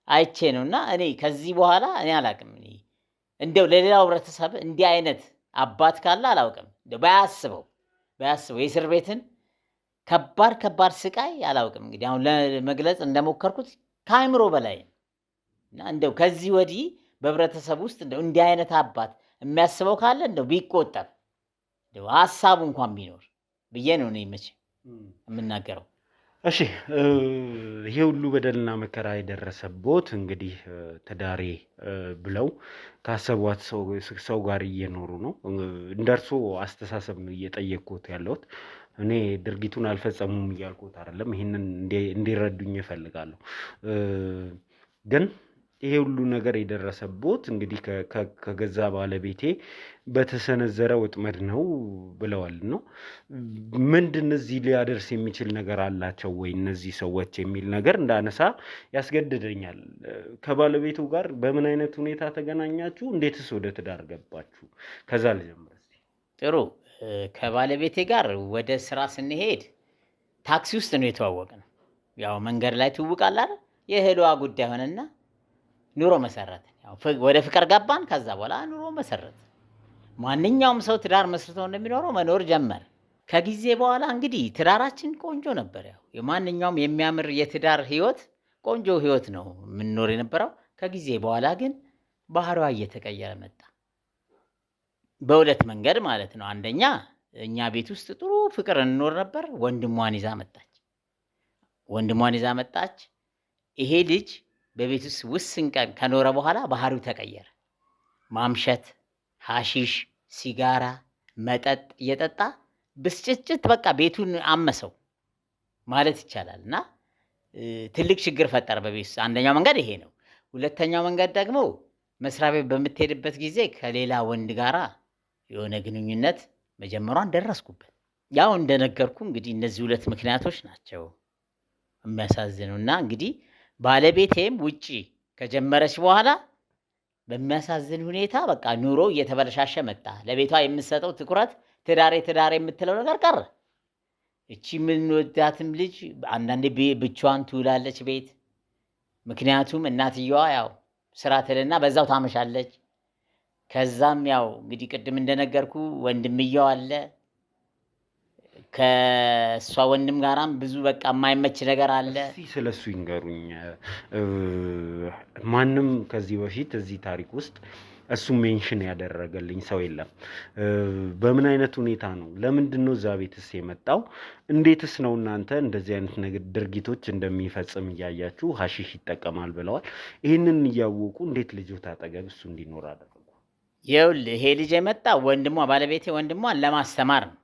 አይቼ ነውና እኔ ከዚህ በኋላ እኔ አላውቅም። እንደው ለሌላው ህብረተሰብ እንዲህ አይነት አባት ካለ አላውቅም። እንደው ባያስበው የእስር ቤትን ከባድ ስቃይ አላውቅም። እንግዲህ አሁን ለመግለጽ እንደሞከርኩት ከአይምሮ በላይ እና እንደው ከዚህ ወዲህ በህብረተሰብ ውስጥ እንደው እንዲህ አይነት አባት የሚያስበው ካለ እንደው ቢቆጠብ እንደው ሀሳቡ እንኳን ቢኖር ብዬ ነው እኔ መቼ የምናገረው። እሺ ይሄ ሁሉ በደልና መከራ የደረሰቦት እንግዲህ ትዳሬ ብለው ካሰቧት ሰው ጋር እየኖሩ ነው። እንደርሶ አስተሳሰብ ነው እየጠየቅኩት ያለሁት። እኔ ድርጊቱን አልፈጸሙም እያልኩት አይደለም። ይሄንን እንዲረዱኝ እፈልጋለሁ። ግን ይሄ ሁሉ ነገር የደረሰቦት እንግዲህ ከገዛ ባለቤቴ በተሰነዘረ ወጥመድ ነው ብለዋል ነው። ምንድን እዚህ ሊያደርስ የሚችል ነገር አላቸው ወይ እነዚህ ሰዎች የሚል ነገር እንዳነሳ ያስገድደኛል። ከባለቤቱ ጋር በምን አይነት ሁኔታ ተገናኛችሁ? እንዴትስ ወደ ትዳር ገባችሁ? ከዛ ልጀምር እስቲ። ጥሩ። ከባለቤቴ ጋር ወደ ስራ ስንሄድ ታክሲ ውስጥ ነው የተዋወቅነው። ያው መንገድ ላይ ትውውቃል አይደል? የእህሏ ጉዳይ ሆነና ኑሮ መሰረት ወደ ፍቅር ገባን። ከዛ በኋላ ኑሮ መሰረት ማንኛውም ሰው ትዳር መስርቶ እንደሚኖረው መኖር ጀመረ። ከጊዜ በኋላ እንግዲህ ትዳራችን ቆንጆ ነበር። ያው የማንኛውም የሚያምር የትዳር ህይወት ቆንጆ ህይወት ነው የምንኖር የነበረው። ከጊዜ በኋላ ግን ባህሪዋ እየተቀየረ መጣ። በሁለት መንገድ ማለት ነው። አንደኛ እኛ ቤት ውስጥ ጥሩ ፍቅር እንኖር ነበር። ወንድሟን ይዛ መጣች። ይሄ ልጅ በቤት ውስጥ ውስን ቀን ከኖረ በኋላ ባህሪው ተቀየረ። ማምሸት፣ ሐሺሽ፣ ሲጋራ፣ መጠጥ እየጠጣ ብስጭት በቃ ቤቱን አመሰው ማለት ይቻላል። እና ትልቅ ችግር ፈጠረ በቤት ውስጥ። አንደኛው መንገድ ይሄ ነው። ሁለተኛው መንገድ ደግሞ መስሪያ ቤት በምትሄድበት ጊዜ ከሌላ ወንድ ጋራ የሆነ ግንኙነት መጀመሯን ደረስኩበት። ያው እንደነገርኩ እንግዲህ እነዚህ ሁለት ምክንያቶች ናቸው የሚያሳዝኑና እንግዲህ ባለቤቴም ውጪ ከጀመረች በኋላ በሚያሳዝን ሁኔታ በቃ ኑሮ እየተበለሻሸ መጣ። ለቤቷ የምትሰጠው ትኩረት ትዳሬ የምትለው ነገር ቀረ። እቺ የምንወዳትም ልጅ አንዳንዴ ብቻዋን ትውላለች ቤት። ምክንያቱም እናትየዋ ያው ስራ ትልና በዛው ታመሻለች። ከዛም ያው እንግዲህ ቅድም እንደነገርኩ ወንድምየው አለ። ከእሷ ወንድም ጋራም ብዙ በቃ የማይመች ነገር አለ። እስቲ ስለሱ ይንገሩኝ። ማንም ከዚህ በፊት እዚህ ታሪክ ውስጥ እሱ ሜንሽን ያደረገልኝ ሰው የለም። በምን አይነት ሁኔታ ነው? ለምንድን ነው እዛ ቤትስ የመጣው? እንዴትስ ነው እናንተ እንደዚህ አይነት ነገር ድርጊቶች እንደሚፈጽም እያያችሁ ሀሺሽ ይጠቀማል ብለዋል። ይህንን እያወቁ እንዴት ልጆት አጠገብ እሱ እንዲኖር አደረጉ? ይኸውልህ ይሄ ልጅ የመጣ ወንድሟ ባለቤቴ ወንድሟን ለማስተማር ነው።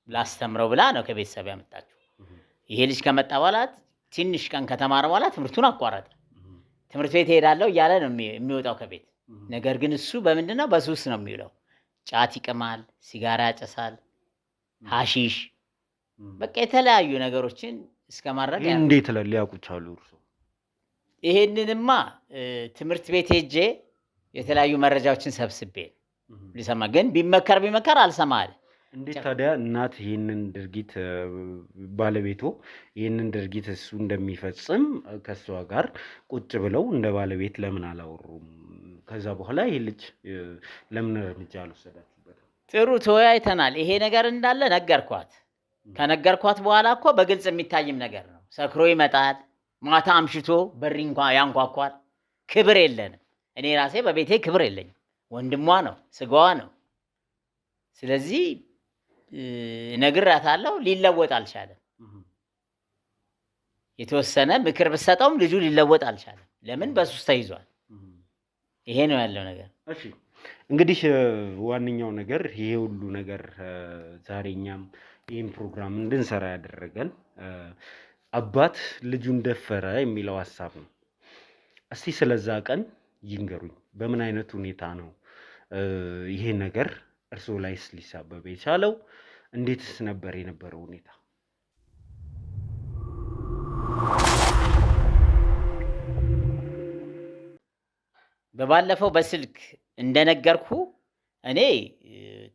ላስተምረው ብላ ነው ከቤተሰብ ያመጣችው። ይሄ ልጅ ከመጣ በኋላ ትንሽ ቀን ከተማረ በኋላ ትምህርቱን አቋረጠ። ትምህርት ቤት እሄዳለሁ እያለ ነው የሚወጣው ከቤት። ነገር ግን እሱ በምንድን ነው? በሱስ ነው የሚውለው። ጫት ይቅማል፣ ሲጋራ ያጨሳል፣ ሀሺሽ በቃ የተለያዩ ነገሮችን እስከ ማድረግ እንዴት ሊያውቁ ቻሉ? እርሶ ይሄንንማ ትምህርት ቤት ሄጄ የተለያዩ መረጃዎችን ሰብስቤ ሊሰማ ግን ቢመከር አልሰማ አለ። እንዴት ታዲያ እናት ይህንን ድርጊት ባለቤቱ ይህንን ድርጊት እሱ እንደሚፈጽም ከእሷ ጋር ቁጭ ብለው እንደ ባለቤት ለምን አላወሩም? ከዛ በኋላ ይህ ልጅ ለምን እርምጃ አልወሰዳችሁበትም? ጥሩ ተወያይተናል። ይሄ ነገር እንዳለ ነገርኳት። ከነገርኳት በኋላ እኮ በግልጽ የሚታይም ነገር ነው። ሰክሮ ይመጣል፣ ማታ አምሽቶ በር ያንኳኳል። ክብር የለንም። እኔ ራሴ በቤቴ ክብር የለኝም። ወንድሟ ነው፣ ስጋዋ ነው። ስለዚህ ነግራታለሁ። ሊለወጥ አልቻለም። የተወሰነ ምክር ብሰጠውም ልጁ ሊለወጥ አልቻለም። ለምን? በሱስ ተይዟል። ይሄ ነው ያለው ነገር። እሺ እንግዲህ ዋነኛው ነገር ይሄ ሁሉ ነገር ዛሬ እኛም ይህን ፕሮግራም እንድንሰራ ያደረገን አባት ልጁን ደፈረ የሚለው ሀሳብ ነው። እስቲ ስለዛ ቀን ይንገሩኝ። በምን አይነት ሁኔታ ነው ይሄ ነገር እርስዎ ላይስ ሊሳበብ የቻለው? እንዴትስ ነበር የነበረው ሁኔታ? በባለፈው በስልክ እንደነገርኩ እኔ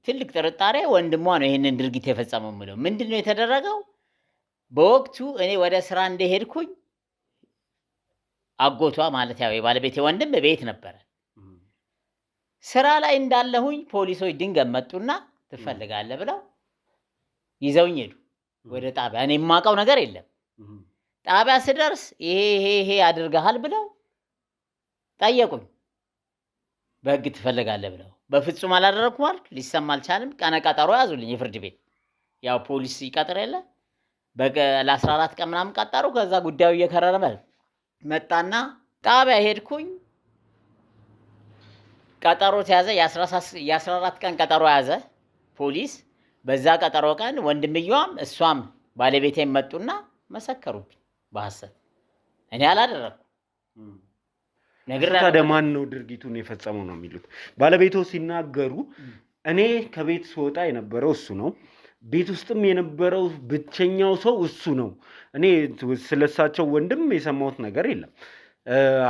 ትልቅ ጥርጣሬ ወንድሟ ነው ይሄንን ድርጊት የፈጸመው የምለው። ምንድን ነው የተደረገው? በወቅቱ እኔ ወደ ስራ እንደሄድኩኝ አጎቷ ማለት ያው የባለቤቴ ወንድም ቤት ነበረ። ስራ ላይ እንዳለሁኝ ፖሊሶች ድንገት መጡና ትፈልጋለህ ብለው ይዘውኝ ሄዱ ወደ ጣቢያ። እኔ የማውቀው ነገር የለም። ጣቢያ ስደርስ ይሄ አድርገሃል ብለው ጠየቁኝ። በህግ ትፈልጋለህ ብለው በፍጹም አላደረኩም አልኩ። ሊሰማ አልቻለም። ቀነ ቀጠሮ ያዙልኝ የፍርድ ቤት። ያው ፖሊስ ይቀጥር የለ ለ14 ቀን ምናምን ቀጠሩ። ከዛ ጉዳዩ እየከረረ መጣና ጣቢያ ሄድኩኝ። ቀጠሮ ተያዘ። የ14 ቀን ቀጠሮ ያዘ ፖሊስ። በዛ ቀጠሮ ቀን ወንድምየዋም እሷም ባለቤቴም መጡና መሰከሩብኝ በሐሰት። እኔ አላደረኩም። ታዲያ ማን ነው ድርጊቱን የፈጸመው ነው የሚሉት? ባለቤቶ ሲናገሩ እኔ ከቤት ስወጣ የነበረው እሱ ነው፣ ቤት ውስጥም የነበረው ብቸኛው ሰው እሱ ነው። እኔ ስለሳቸው ወንድም የሰማሁት ነገር የለም።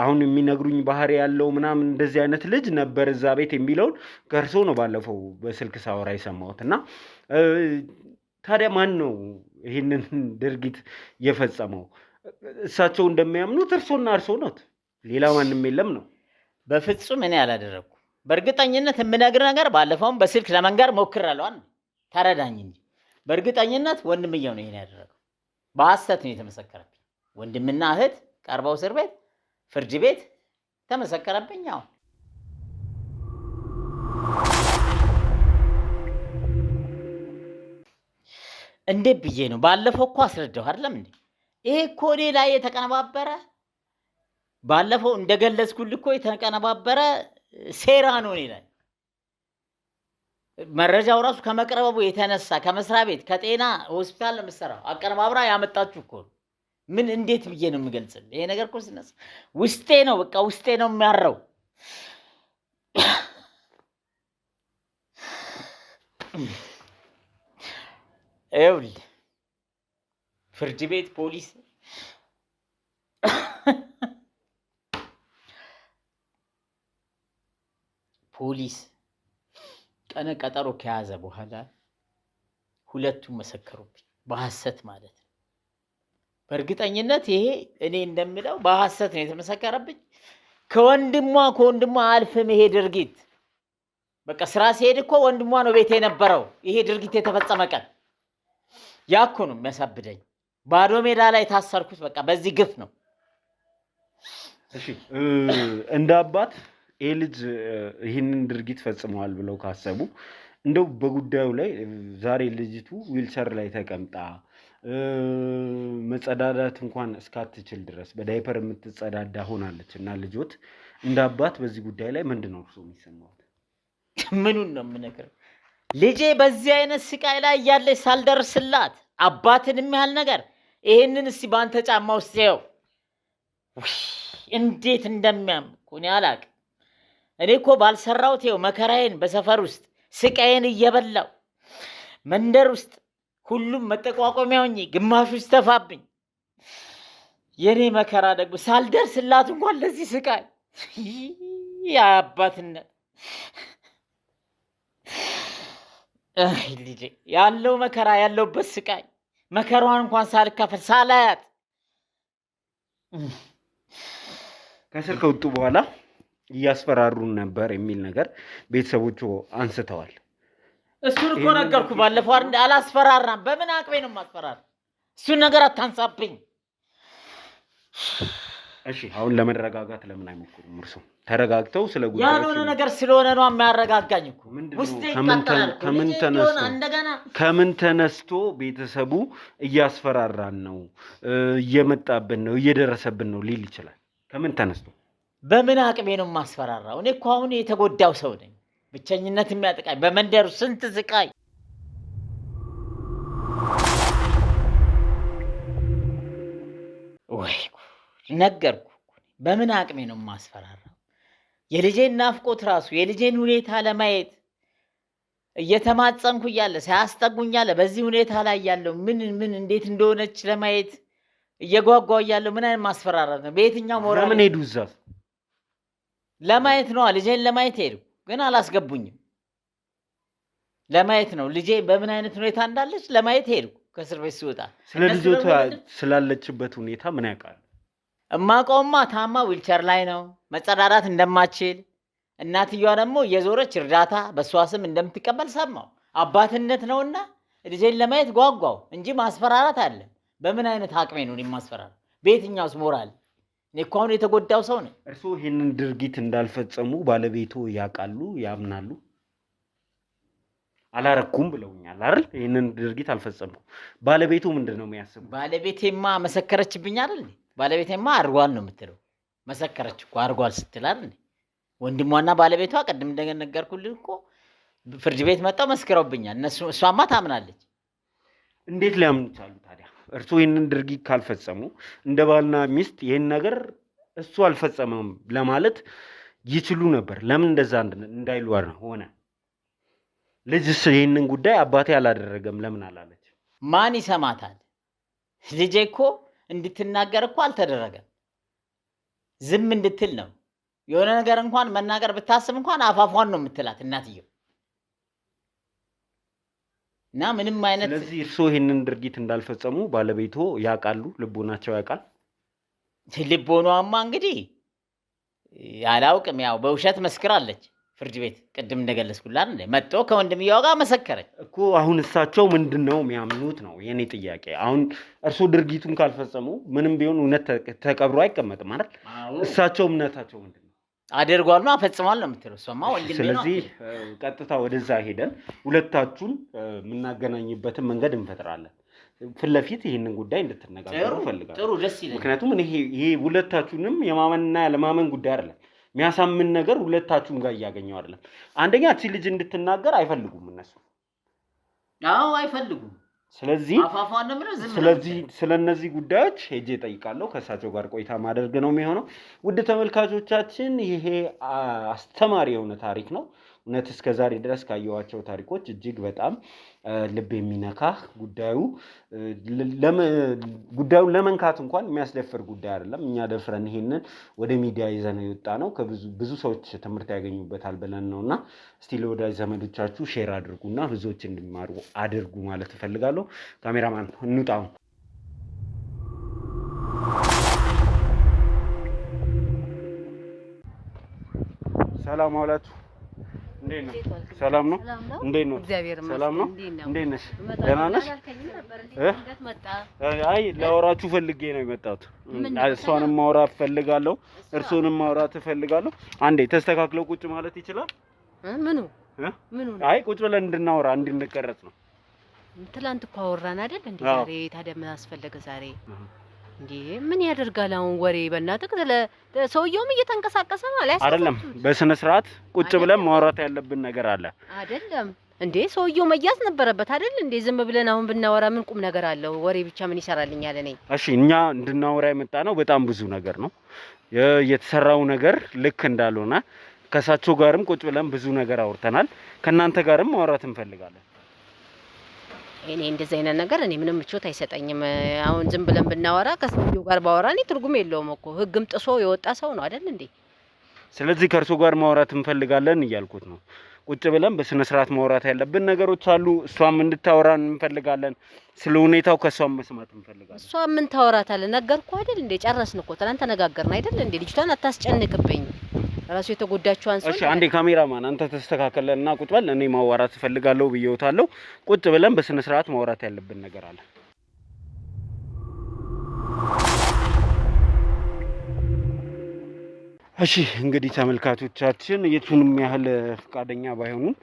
አሁን የሚነግሩኝ ባህሪ ያለው ምናምን እንደዚህ አይነት ልጅ ነበር እዛ ቤት የሚለውን ከእርሶ ነው ባለፈው በስልክ ሳወራ የሰማሁት። እና ታዲያ ማን ነው ይህንን ድርጊት የፈጸመው? እሳቸው እንደሚያምኑት እርሶና እርሶ ኖት፣ ሌላ ማንም የለም ነው? በፍጹም እኔ አላደረኩም። በእርግጠኝነት የምነግር ነገር ባለፈውም በስልክ ለመንገር ሞክሬያለሁ። ተረዳኝ እንጂ በእርግጠኝነት ወንድምየው ነው ይሄን ያደረገው። በሐሰት ነው የተመሰከረብኝ። ወንድምና እህት ቀርበው እስር ቤት ፍርድ ቤት ተመሰከረብኝ። ያው እንዴት ብዬ ነው ባለፈው እኮ አስረዳሁ አይደለም እንዴ? ይሄ እኮ እኔ ላይ የተቀነባበረ ባለፈው እንደገለጽኩልህ እኮ የተቀነባበረ ሴራ ነው እኔ ላይ። መረጃው ራሱ ከመቅረቡ የተነሳ ከመስሪያ ቤት ከጤና ሆስፒታል ለምሰራው አቀነባብራ ያመጣችሁ እኮ ነው። ምን እንዴት ብዬ ነው የምገልጽልህ? ይሄ ነገር እኮ ሲነሳ ውስጤ ነው በቃ ውስጤ ነው የሚያረው። ይኸውልህ ፍርድ ቤት ፖሊስ ቀነ ቀጠሮ ከያዘ በኋላ ሁለቱም መሰከሩብኝ በሐሰት ማለት ነው። በእርግጠኝነት ይሄ እኔ እንደምለው በሐሰት ነው የተመሰከረብኝ። ከወንድሟ አልፍም ይሄ ድርጊት በቃ ስራ ሲሄድ እኮ ወንድሟ ነው ቤት የነበረው ይሄ ድርጊት የተፈጸመ ቀን። ያኮ ነው የሚያሳብደኝ። ባዶ ሜዳ ላይ ታሰርኩት በቃ በዚህ ግፍ ነው። እሺ እንደ አባት ይሄ ልጅ ይህንን ድርጊት ፈጽመዋል ብለው ካሰቡ እንደው በጉዳዩ ላይ ዛሬ ልጅቱ ዊልቸር ላይ ተቀምጣ መጸዳዳት እንኳን እስካትችል ድረስ በዳይፐር የምትጸዳዳ ሆናለች እና ልጆት እንደ አባት በዚህ ጉዳይ ላይ ምንድነው እርሱ የሚሰማው? ምኑን ነው የምነግርህ? ልጄ በዚህ አይነት ስቃይ ላይ እያለች ሳልደርስላት አባትን የሚያህል ነገር ይሄንን እስቲ በአንተ ጫማ ውስጥ ይኸው እንዴት እንደሚያም እኮ እኔ አላቅም። እኔ እኮ ባልሰራሁት ይኸው መከራዬን በሰፈር ውስጥ ስቃዬን እየበላው መንደር ውስጥ ሁሉም መጠቋቋሚያ ሆኜ ግማሹ ስተፋብኝ የኔ መከራ ደግሞ ሳልደርስላት እንኳን ለዚህ ስቃይ የአባትነት ልጄ ያለው መከራ ያለውበት ስቃይ መከራዋን እንኳን ሳልካፈል ሳላያት ከስር ከወጡ በኋላ እያስፈራሩን ነበር የሚል ነገር ቤተሰቦቹ አንስተዋል። እሱን እኮ ነገርኩ ባለፈው አይደል? አላስፈራራም። በምን አቅሜ ነው የማስፈራራ? እሱን ነገር አታንሳብኝ። እሺ አሁን ለመረጋጋት ለምን አይሞክሩም? እርሱ ተረጋግተው ስለ ጉዳዩ ያልሆነ ነገር ስለሆነ ነው የሚያረጋጋኝ እኮ ውስጤ ይቃጠላል። ከምን ተነስቶ ቤተሰቡ እያስፈራራን ነው፣ እየመጣብን ነው፣ እየደረሰብን ነው ሊል ይችላል? ከምን ተነስቶ በምን አቅሜ ነው የማስፈራራው? እኔ እኮ አሁን የተጎዳው ሰው ነኝ። ብቸኝነት የሚያጠቃኝ በመንደሩ ስንት ስቃይ ወይ ነገርኩ። በምን አቅሜ ነው የማስፈራራው? የልጄን ናፍቆት ራሱ የልጄን ሁኔታ ለማየት እየተማጸንኩ እያለ ሳያስጠጉኝ እያለ በዚህ ሁኔታ ላይ ያለው ምን እንዴት እንደሆነች ለማየት እየጓጓው እያለው ምን አይነት ማስፈራራት ነው? በየትኛው ሞራል ለምን ሄዱ? እዛ ለማየት ነው። ልጄን ለማየት ሄዱ፣ ግን አላስገቡኝም። ለማየት ነው ልጄ በምን አይነት ሁኔታ እንዳለች ለማየት ሄዱ። ከእስር ቤት ሲወጣ ስለ ልጆቷ ስላለችበት ሁኔታ ምን ያውቃል? እማውቀውማ ታማ ዊልቸር ላይ ነው፣ መጸዳዳት እንደማትችል፣ እናትየዋ ደግሞ እየዞረች እርዳታ በእሷ ስም እንደምትቀበል ሰማው። አባትነት ነውና ልጄን ለማየት ጓጓው እንጂ ማስፈራራት አለ። በምን አይነት አቅሜ ነው የማስፈራራ? በየትኛውስ ሞራል? እኔ እኮ አሁን የተጎዳው ሰው ነኝ። እርስዎ ይህንን ድርጊት እንዳልፈጸሙ ባለቤቱ ያውቃሉ? ያምናሉ? አላረኩም ብለውኛል አይደል? ይህንን ድርጊት አልፈጸምኩም። ባለቤቱ ምንድን ነው የሚያስቡ? ባለቤቴማ መሰከረችብኝ አይደል? ባለቤቴማ አርጓል ነው የምትለው። መሰከረች እኮ አርጓል ስትል አይደል? ወንድሟና ባለቤቷ ቅድም እንደነገርኩልህ እኮ ፍርድ ቤት መጣው መስክረውብኛል። እሷማ ታምናለች። እንዴት ሊያምኑ ቻሉ ታዲያ? እርስዎ ይህንን ድርጊት ካልፈጸሙ እንደ ባልና ሚስት ይህን ነገር እሱ አልፈጸመም ለማለት ይችሉ ነበር። ለምን እንደዛ እንዳይሉ ሆነ? ልጅስ ይህንን ጉዳይ አባቴ አላደረገም ለምን አላለች? ማን ይሰማታል? ልጄ እኮ እንድትናገር እኮ አልተደረገም። ዝም እንድትል ነው። የሆነ ነገር እንኳን መናገር ብታስብ እንኳን አፋፏን ነው የምትላት እናትየው። እና ምንም አይነት ስለዚህ እርስዎ ይህንን ድርጊት እንዳልፈጸሙ ባለቤቶ ያውቃሉ? ልቦናቸው ያውቃል? ልቦናማ እንግዲህ አላውቅም። ያው በውሸት መስክራለች ፍርድ ቤት ቅድም እንደገለጽኩላት መጥቶ ከወንድምየው ጋር መሰከረች እኮ። አሁን እሳቸው ምንድነው የሚያምኑት ነው የኔ ጥያቄ። አሁን እርስዎ ድርጊቱን ካልፈጸሙ ምንም ቢሆን እውነት ተቀብሮ አይቀመጥም አይደል? እሳቸው እምነታቸው ምንድነው? አድርጓል ነው አፈጽሟል ነው የምትለው እሷማ ወንድሜ ነው። ስለዚህ ቀጥታ ወደዛ ሄደን ሁለታችሁን የምናገናኝበትን መንገድ እንፈጥራለን። ፊት ለፊት ይህንን ጉዳይ እንድትነጋገሩ እፈልጋለሁ። ጥሩ፣ ደስ ይላል። ምክንያቱም ይሄ ሁለታችሁንም የማመንና ያለማመን ጉዳይ አይደለም። የሚያሳምን ነገር ሁለታችሁም ጋር እያገኘው አይደለም። አንደኛ እቺ ልጅ እንድትናገር አይፈልጉም እነሱ። አዎ አይፈልጉም። ስለዚህ ስለነዚህ ጉዳዮች ሄጄ እጠይቃለሁ። ከእሳቸው ጋር ቆይታ ማድረግ ነው የሚሆነው። ውድ ተመልካቾቻችን ይሄ አስተማሪ የሆነ ታሪክ ነው። እውነት እስከ ዛሬ ድረስ ካየኋቸው ታሪኮች እጅግ በጣም ልብ የሚነካ ጉዳዩን ለመንካት እንኳን የሚያስደፍር ጉዳይ አይደለም። እኛ ደፍረን ይሄንን ወደ ሚዲያ ይዘነው የወጣ ነው ብዙ ሰዎች ትምህርት ያገኙበታል ብለን ነው እና እስቲ ለወዳጅ ዘመዶቻችሁ ሼር አድርጉና ብዙዎች እንዲማሩ አድርጉ ማለት እፈልጋለሁ። ካሜራማን እንውጣው። ሰላም ዋላችሁ። እንዴት ነው? ሰላም ነው? እንዴት ነው? ሰላም ነው? እንዴት ነሽ? ደህና ነሽ? አይ ላወራችሁ ፈልጌ ነው የመጣሁት። እሷንም ማውራት ፈልጋለሁ፣ እርሱንም ማውራት ፈልጋለሁ። አንዴ ተስተካክለው ቁጭ ማለት ይችላል? ምኑ? አይ ቁጭ ብለን እንድናወራ እንድንቀረጽ ነው። ትላንት እኮ አወራን አይደል እንዴ? ዛሬ ታዲያ ምን አስፈለገ ዛሬ? እንዴ ምን ያደርጋል አሁን ወሬ? በእናትህ ሰውየውም እየተንቀሳቀሰ ነው አለ አይደለም? በስነ ስርዓት ቁጭ ብለን ማውራት ያለብን ነገር አለ አይደለም እንዴ? ሰውየው መያዝ ነበረበት አይደል እንዴ? ዝም ብለን አሁን ብናወራ ምን ቁም ነገር አለው? ወሬ ብቻ ምን ይሰራልኛል? እኔ እሺ፣ እኛ እንድናወራ የመጣ ነው በጣም ብዙ ነገር ነው። የተሰራው ነገር ልክ እንዳልሆነ ከሳቸው ጋርም ቁጭ ብለን ብዙ ነገር አውርተናል። ከናንተ ጋርም ማውራት እንፈልጋለን። እኔ እንደዚህ አይነት ነገር እኔ ምንም ምቾት አይሰጠኝም። አሁን ዝም ብለን ብናወራ ከሰውየው ጋር ባወራ እኔ ትርጉም የለውም እኮ ህግም ጥሶ የወጣ ሰው ነው አይደል እንዴ? ስለዚህ ከእርሶ ጋር ማውራት እንፈልጋለን እያልኩት ነው። ቁጭ ብለን በስነ ስርዓት ማውራት ያለብን ነገሮች አሉ። እሷም እንድታወራን እንፈልጋለን። ስለ ሁኔታው ከሷም መስማት እንፈልጋለን። እሷ ምን ታወራታለህ? ነገርኩህ አይደል እንዴ? ጨረስን እኮ ትናንት ተነጋገርን አይደል እንዴ? ልጅቷን አታስጨንቅብኝ። ራሱ የተጎዳችው አንሶ። እሺ አንዴ ካሜራማን አንተ ተስተካከለና ቁጭ በል። እኔ ማዋራት እፈልጋለሁ ብዬውታለሁ። ቁጭ ብለን በስነ ስርዓት ማውራት ያለብን ነገር አለ። እሺ እንግዲህ ተመልካቾቻችን የቱንም ያህል ፍቃደኛ ባይሆኑም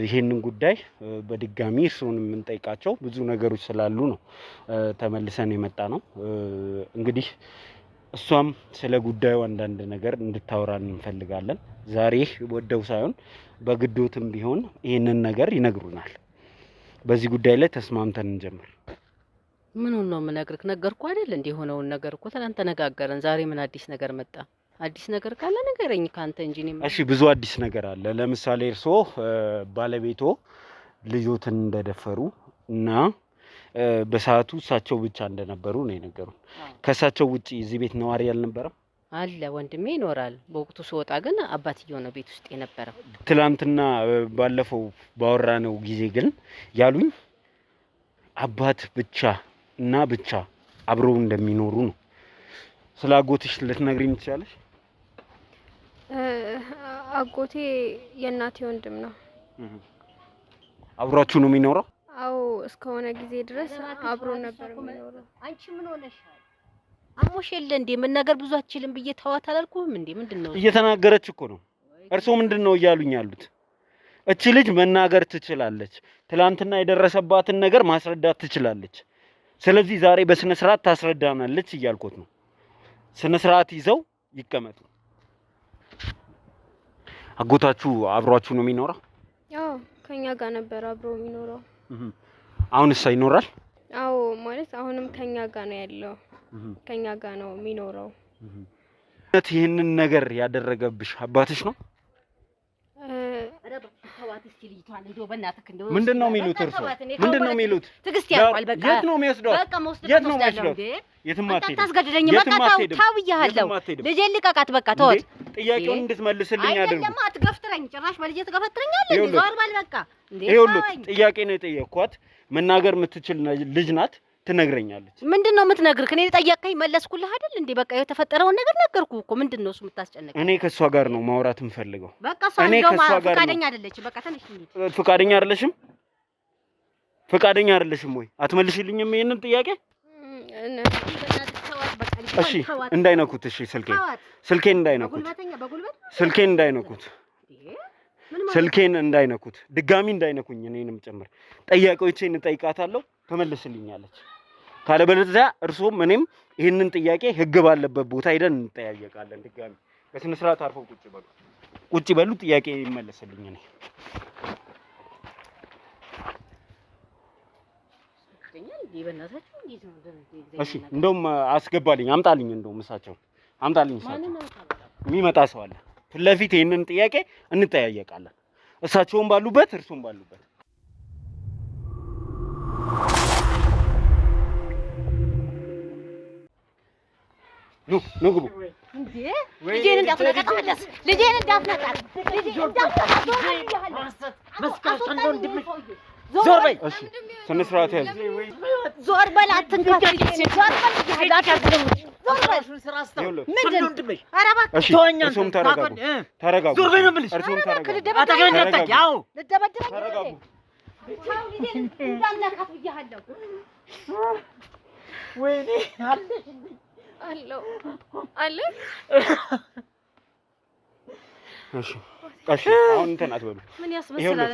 ይሄንን ጉዳይ በድጋሚ እርሱን የምንጠይቃቸው ብዙ ነገሮች ስላሉ ነው ተመልሰን የመጣ ነው። እንግዲህ እሷም ስለ ጉዳዩ አንዳንድ ነገር እንድታወራን እንፈልጋለን። ዛሬ ወደው ሳይሆን በግዶትም ቢሆን ይሄንን ነገር ይነግሩናል። በዚህ ጉዳይ ላይ ተስማምተን እንጀምር። ምኑን ነው የምነግርህ? ነገርኩህ አይደል እንዴ? የሆነውን ነገር እኮ ትናንት ተነጋገርን። ዛሬ ምን አዲስ ነገር መጣ? አዲስ ነገር ካለ ንገረኝ ካንተ እንጂ እኔ። እሺ ብዙ አዲስ ነገር አለ። ለምሳሌ እርሶ ባለቤቶ ልጆትን እንደደፈሩ እና በሰዓቱ እሳቸው ብቻ እንደነበሩ ነው የነገሩን። ከእሳቸው ውጪ እዚህ ቤት ነዋሪ አልነበረም? አለ ወንድሜ ይኖራል። በወቅቱ ስወጣ ግን አባትየው ነው ቤት ውስጥ የነበረው። ትላንትና ባለፈው ባወራነው ጊዜ ግን ያሉኝ አባት ብቻ እና ብቻ አብረው እንደሚኖሩ ነው። ስለ አጎትሽ ልትነግሪኝ ትችላለሽ? አጎቴ የእናቴ ወንድም ነው። አብሯችሁ ነው የሚኖረው? አዎ እስከሆነ ጊዜ ድረስ አብሮ ነበር የሚኖረው። አንቺ ምን ሆነሻል? አሞሽ የለ እንዴ? ምን ነገር ብዙ አትችልም ብዬ ተዋት አላልኩህም እንዴ? ምንድነው እየተናገረች እኮ ነው። እርሶ ምንድነው እያሉኝ ያሉት? እቺ ልጅ መናገር ትችላለች። ትላንትና የደረሰባትን ነገር ማስረዳት ትችላለች። ስለዚህ ዛሬ በስነ ስርዓት ታስረዳናለች እያልኩት ነው። ስነ ስርዓት ይዘው ይቀመጡ። አጎታችሁ አብሯችሁ ነው የሚኖረው? አዎ ከኛ ጋር ነበር አብሮ የሚኖረው። አሁንስ ይኖራል? አዎ ማለት አሁንም ከኛ ጋር ነው ያለው። ከኛ ጋር ነው የሚኖረው። ይህንን ነገር ያደረገብሽ አባትሽ ነው? ምንድነው የሚሉት እርሶ? ምንድነው የሚሉት? ትግስት ያልቋል። በቃ የት ነው የሚወስደው? በቃ የት ነው የሚወስደው? የትም አትሄድም። ታስገድደኝ። በቃ ታው ብያለሁ። ልጄን ልቀቃት። በቃ ተወት። ጥያቄውን እንድትመልስልኝ አድርጉ። አይደለም አትገፍትረኝ። ጭራሽ በልጄ ትገፈትረኛለህ። ዞር በል በቃ። ይኸውልህ ጥያቄ ነው የጠየቅኳት። መናገር የምትችል ልጅ ናት። ትነግረኛለች። ምንድነው የምትነግርህ? እኔ ጠየቅከኝ መለስኩልህ አይደል እንዴ? በቃ የተፈጠረውን ነገር ነገርኩህ እኮ። ምንድነው እሱ የምታስጨንቀኝ? እኔ ከሷ ጋር ነው ማውራት የምፈልገው። በቃ እኔ ከሷ ጋር ፈቃደኛ አይደለችም። በቃ ተነሽ። ፈቃደኛ አይደለሽም? ፈቃደኛ አይደለሽም ወይ? አትመልሽልኝም ይሄንን ጥያቄ? እሺ እንዳይነኩት። እሺ ስልኬን እንዳይነኩት። ስልኬን እንዳይነኩት። ስልኬን እንዳይነኩት። ድጋሚ እንዳይነኩኝ እኔንም ጭምር። ጥያቄዎቼን እጠይቃታለሁ፣ ትመልስልኛለች። ካለበለዚያ እርሶም እኔም ይሄንን ጥያቄ ህግ ባለበት ቦታ ሄደን እንጠያየቃለን። ድጋሚ በስነ ስርዓት አርፈው ቁጭ በሉ። ቁጭ በሉ። ጥያቄ ይመለስልኝ እኔ እሺ እንደውም አስገባልኝ፣ አምጣልኝ። እንደውም እሳቸው አምጣልኝ። እሳቸው የሚመጣ ሰው አለ ፊት ለፊት። ይሄንን ጥያቄ እንጠያየቃለን። እሳቸውም ባሉበት እርሱም ባሉበት። ኑ ግቡ። እንዴ ልጄን እንዳትነካት መለስ። ልጄን እንዳትነካት። ዞር በይ። እሺ ስነ ስርዓት ያዝ። ዞር በል አትንካት። ዞር በል ስራሽን ስራ አስተው ምንድን ነው? ኧረ እባክህ እርሶም ተረጋጉ። ዞር በይ ነው የምልሽ። እርሶም ተረጋጉ። አጠገቤ እንዳትጠጊ። አዎ ልደበድበኝ ተረጋጉ። እንዳልነካት ብያለሁ። ወይኔ አለው አለ እሺ አሁን እንትን አትበሉ። ምን ያስመስላል?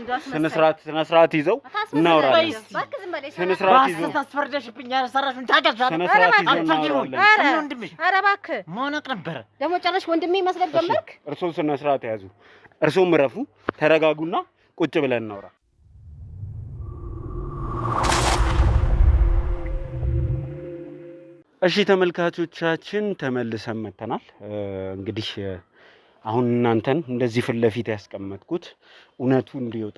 ስነ ስርዓት ይዘው እናወራለን። እባክህ ዝም በለኝ። ስነ ስርዓት ይዘው ታስፈርደሽብኝ ያሰራሽን ታውቂያለሽ። ስነ ስርዓት ይዘው እናወራለን። ወንድምሽ ኧረ እባክህ ማነቅ ነበረ ደግሞ ጨረሽ ወንድሜ መስለህ ጀመርክ። እርሶም ስነ ስርዓት ያዙ። እርሶም እረፉ፣ ተረጋጉና ቁጭ ብለን እናውራ። እሺ ተመልካቾቻችን ተመልሰን መጥተናል። እንግዲህ አሁን እናንተን እንደዚህ ፊት ለፊት ያስቀመጥኩት እውነቱ እንዲወጣ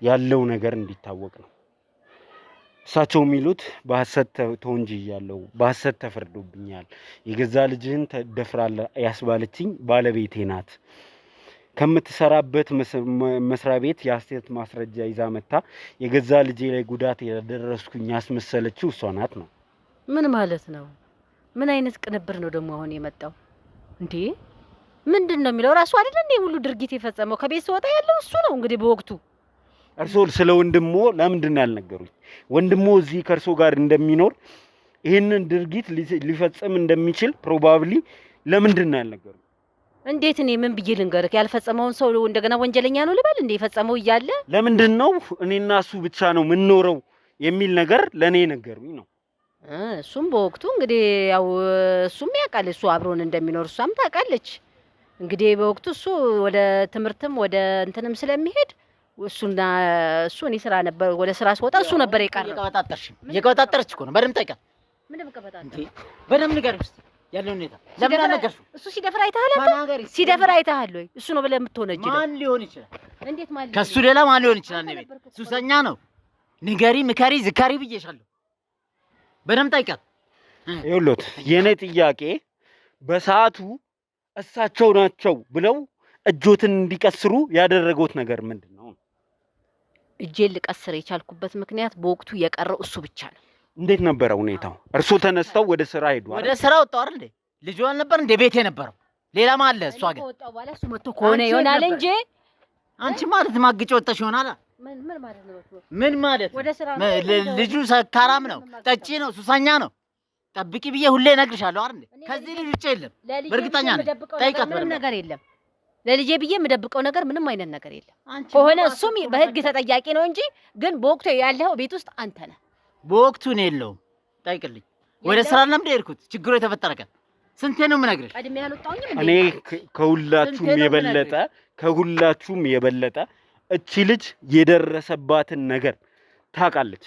ያለው ነገር እንዲታወቅ ነው። እሳቸው የሚሉት በሐሰት ተወንጅያለሁ፣ በሐሰት ተፈርዶብኛል፣ የገዛ ልጅህን ተደፍራለህ ያስባለችኝ ባለቤቴ ናት፣ ከምትሰራበት መስሪያ ቤት የሐሰት ማስረጃ ይዛ መታ የገዛ ልጄ ላይ ጉዳት ያደረስኩኝ ያስመሰለችው እሷ ናት ነው። ምን ማለት ነው? ምን አይነት ቅንብር ነው ደግሞ አሁን የመጣው እንዴ? ምንድን ነው የሚለው? ራሱ አይደል እንዴ ሁሉ ድርጊት የፈጸመው? ከቤት ሲወጣ ያለው እሱ ነው። እንግዲህ በወቅቱ እርሶ ስለ ወንድሞ ለምንድን ነው ያልነገሩኝ? ወንድሞ እዚህ ከእርሶ ጋር እንደሚኖር ይህንን ድርጊት ሊፈጽም እንደሚችል ፕሮባብሊ ለምንድን ነው ያልነገሩኝ? እንዴት እኔ ምን ብዬ ልንገርህ? ያልፈጸመውን ሰው እንደገና ወንጀለኛ ነው ልበል እንዴ? የፈጸመው እያለ ለምንድን ነው እኔና እሱ ብቻ ነው የምንኖረው የሚል ነገር ለእኔ ነገሩኝ ነው። እሱም በወቅቱ እንግዲህ ያው እሱም ያውቃል እሱ አብሮን እንደሚኖር እሷም ታውቃለች። እንግዲህ በወቅቱ እሱ ወደ ትምህርትም ወደ እንትንም ስለሚሄድ እሱ እኔ ስራ ነበር ወደ ስራ ስወጣ እሱ ነበር የቀረው። እየቀወጣጠረች እኮ ነው። በደምብ ጠይቃት። ምንም ቀበጣጣ በደምብ ንገሪው እስኪ ያለው ሁኔታ። ለምን አልነገርሽው? እሱ ሲደፍር አይተሃል? ሲደፍር አይተሃል ወይ? እሱ ነው ብለህ የምትሆነጅለው ማን ሊሆን ይችላል? እንዴት ማለት ከሱ ሌላ ማን ሊሆን ይችላል? ነቤ ሱሰኛ ነው። ንገሪ፣ ምከሪ፣ ዝካሪ ብዬሻለሁ። በደምብ ጠይቃት። ይኸውልዎት የኔ ጥያቄ በሰዓቱ እሳቸው ናቸው ብለው እጆትን እንዲቀስሩ ያደረገውት ነገር ምንድን ነው? እጄን ልቀስር የቻልኩበት ምክንያት በወቅቱ የቀረው እሱ ብቻ ነው። እንዴት ነበረ ሁኔታው? እርሶ ተነስተው ወደ ስራ ሄዱ አይደል? ወደ ስራ ወጣው አይደል? ልጅ አልነበር እንደ ቤት የነበረው ሌላ ማለ? እሷ ግን ወጣው ባለ እሱ መጥቶ ከሆነ ይሆናል እንጂ አንቺ ማለት ማግጭ ወጣሽ ይሆናል። ምን ማለት ነው? ምን ማለት ወደ ስራ ልጁ ሰካራም ነው፣ ጠጪ ነው፣ ሱሰኛ ነው። ጠብቂ ብዬ ሁሌ እነግርሻለሁ አይደል? ከዚህ ልጅ ውጭ የለም። በእርግጠኛ ነኝ። ጠይቃት። ምንም ነገር የለም። ለልጄ ብዬ የምደብቀው ነገር ምንም አይነት ነገር የለም። ከሆነ እሱም በህግ ተጠያቂ ነው እንጂ ግን በወቅቱ ያለው ቤት ውስጥ አንተ ነህ። በወቅቱ ነው የለውም። ጠይቅልኝ። ወደ ስራ ለምን ሄድኩት? ችግሩ የተፈጠረ ቀን ስንቴ ነው የምነግርሽ? ቀድሜ ያልወጣሁኝም እኔ ከሁላችሁም የበለጠ እቺ ልጅ የደረሰባትን ነገር ታውቃለች።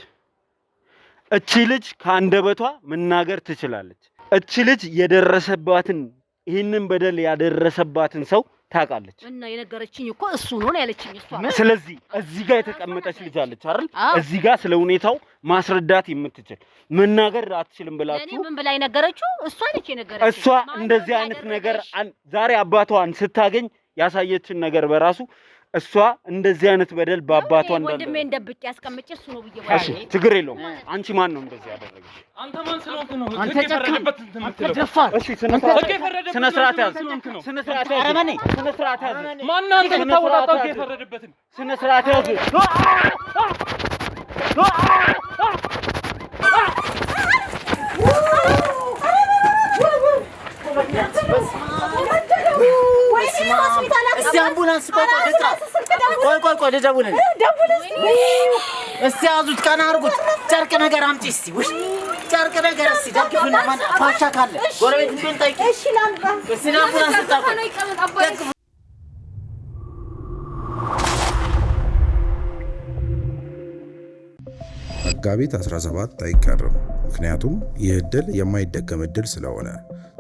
እቺ ልጅ ከአንደበቷ መናገር ትችላለች። እቺ ልጅ የደረሰባትን ይህንን በደል ያደረሰባትን ሰው ታውቃለች። እና የነገረችኝ እኮ እሱ ነው ያለችኝ እሷ። ስለዚህ እዚህ ጋር የተቀመጠች ልጅ አለች አይደል? እዚህ ጋር ስለ ሁኔታው ማስረዳት የምትችል መናገር አትችልም ብላችሁ ምን ብላ የነገረችው እሷ ነች የነገረችኝ። እሷ እንደዚህ አይነት ነገር ዛሬ አባቷን ስታገኝ ያሳየችን ነገር በራሱ እሷ እንደዚህ አይነት በደል በአባቷ ወንድሜ እንደብቅ ያስቀምጭ እሱ ነው ብዬ እሺ፣ ችግር የለውም። አንቺ ማን ነው እንደዚህ ያደረገሽ? አንተ ማን ስለሆንክ ነው? አንተ ጨካበት ተደፋር። እሺ፣ ስነ ስርዓት ያዝ። ስነ ስርዓት ያዝ። አረመኔ፣ ስነ ስርዓት ያዝ። ማን አንተ የምታወጣው የፈረደበትን? ስነ ስርዓት ያዝ። እስቲ አምቡላንስ ቆይ ልደውልልህ። እስቲ ያዙት፣ ቀና አድርጉት። ጨርቅ ነገር አምጪ እስቲ። ውይ ጨርቅ ነገር እስቲ ደግፉና ፋሻ ካለ ጎረቤት እንትን ጠይቂ። እስቲ አምቡላንስ ጠይቂ። መጋቢት 17 አይቀርም። ምክንያቱም ይህ እድል የማይደገም እድል ስለሆነ።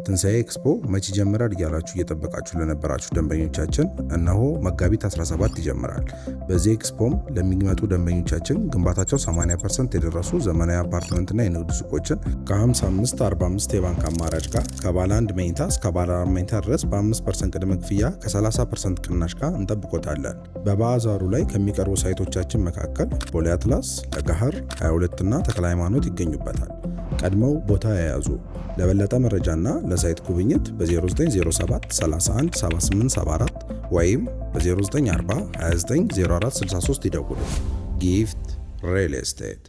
ትንሣኤ ኤክስፖ መቼ ይጀምራል እያላችሁ እየጠበቃችሁ ለነበራችሁ ደንበኞቻችን እነሆ መጋቢት 17 ይጀምራል። በዚህ ኤክስፖም ለሚመጡ ደንበኞቻችን ግንባታቸው 80% የደረሱ ዘመናዊ አፓርትመንትና የንግድ ሱቆችን ከ55/45 የባንክ አማራጭ ጋር ከባለ 1 መኝታ እስከ ባለ 4 መኝታ ድረስ በ5% ቅድመ ክፍያ ከ30% ቅናሽ ጋር እንጠብቆታለን። በባዛሩ ላይ ከሚቀርቡ ሳይቶቻችን መካከል ቦሌ አትላስ፣ ለገሃር 22 እና ተክለ ሃይማኖት ይገኙበታል። ቀድመው ቦታ የያዙ። ለበለጠ መረጃና ለሳይት ጉብኝት በ0907 31 7874 ወይም በ0940 29 0463 ይደውሉ። ጊፍት ሪል ስቴት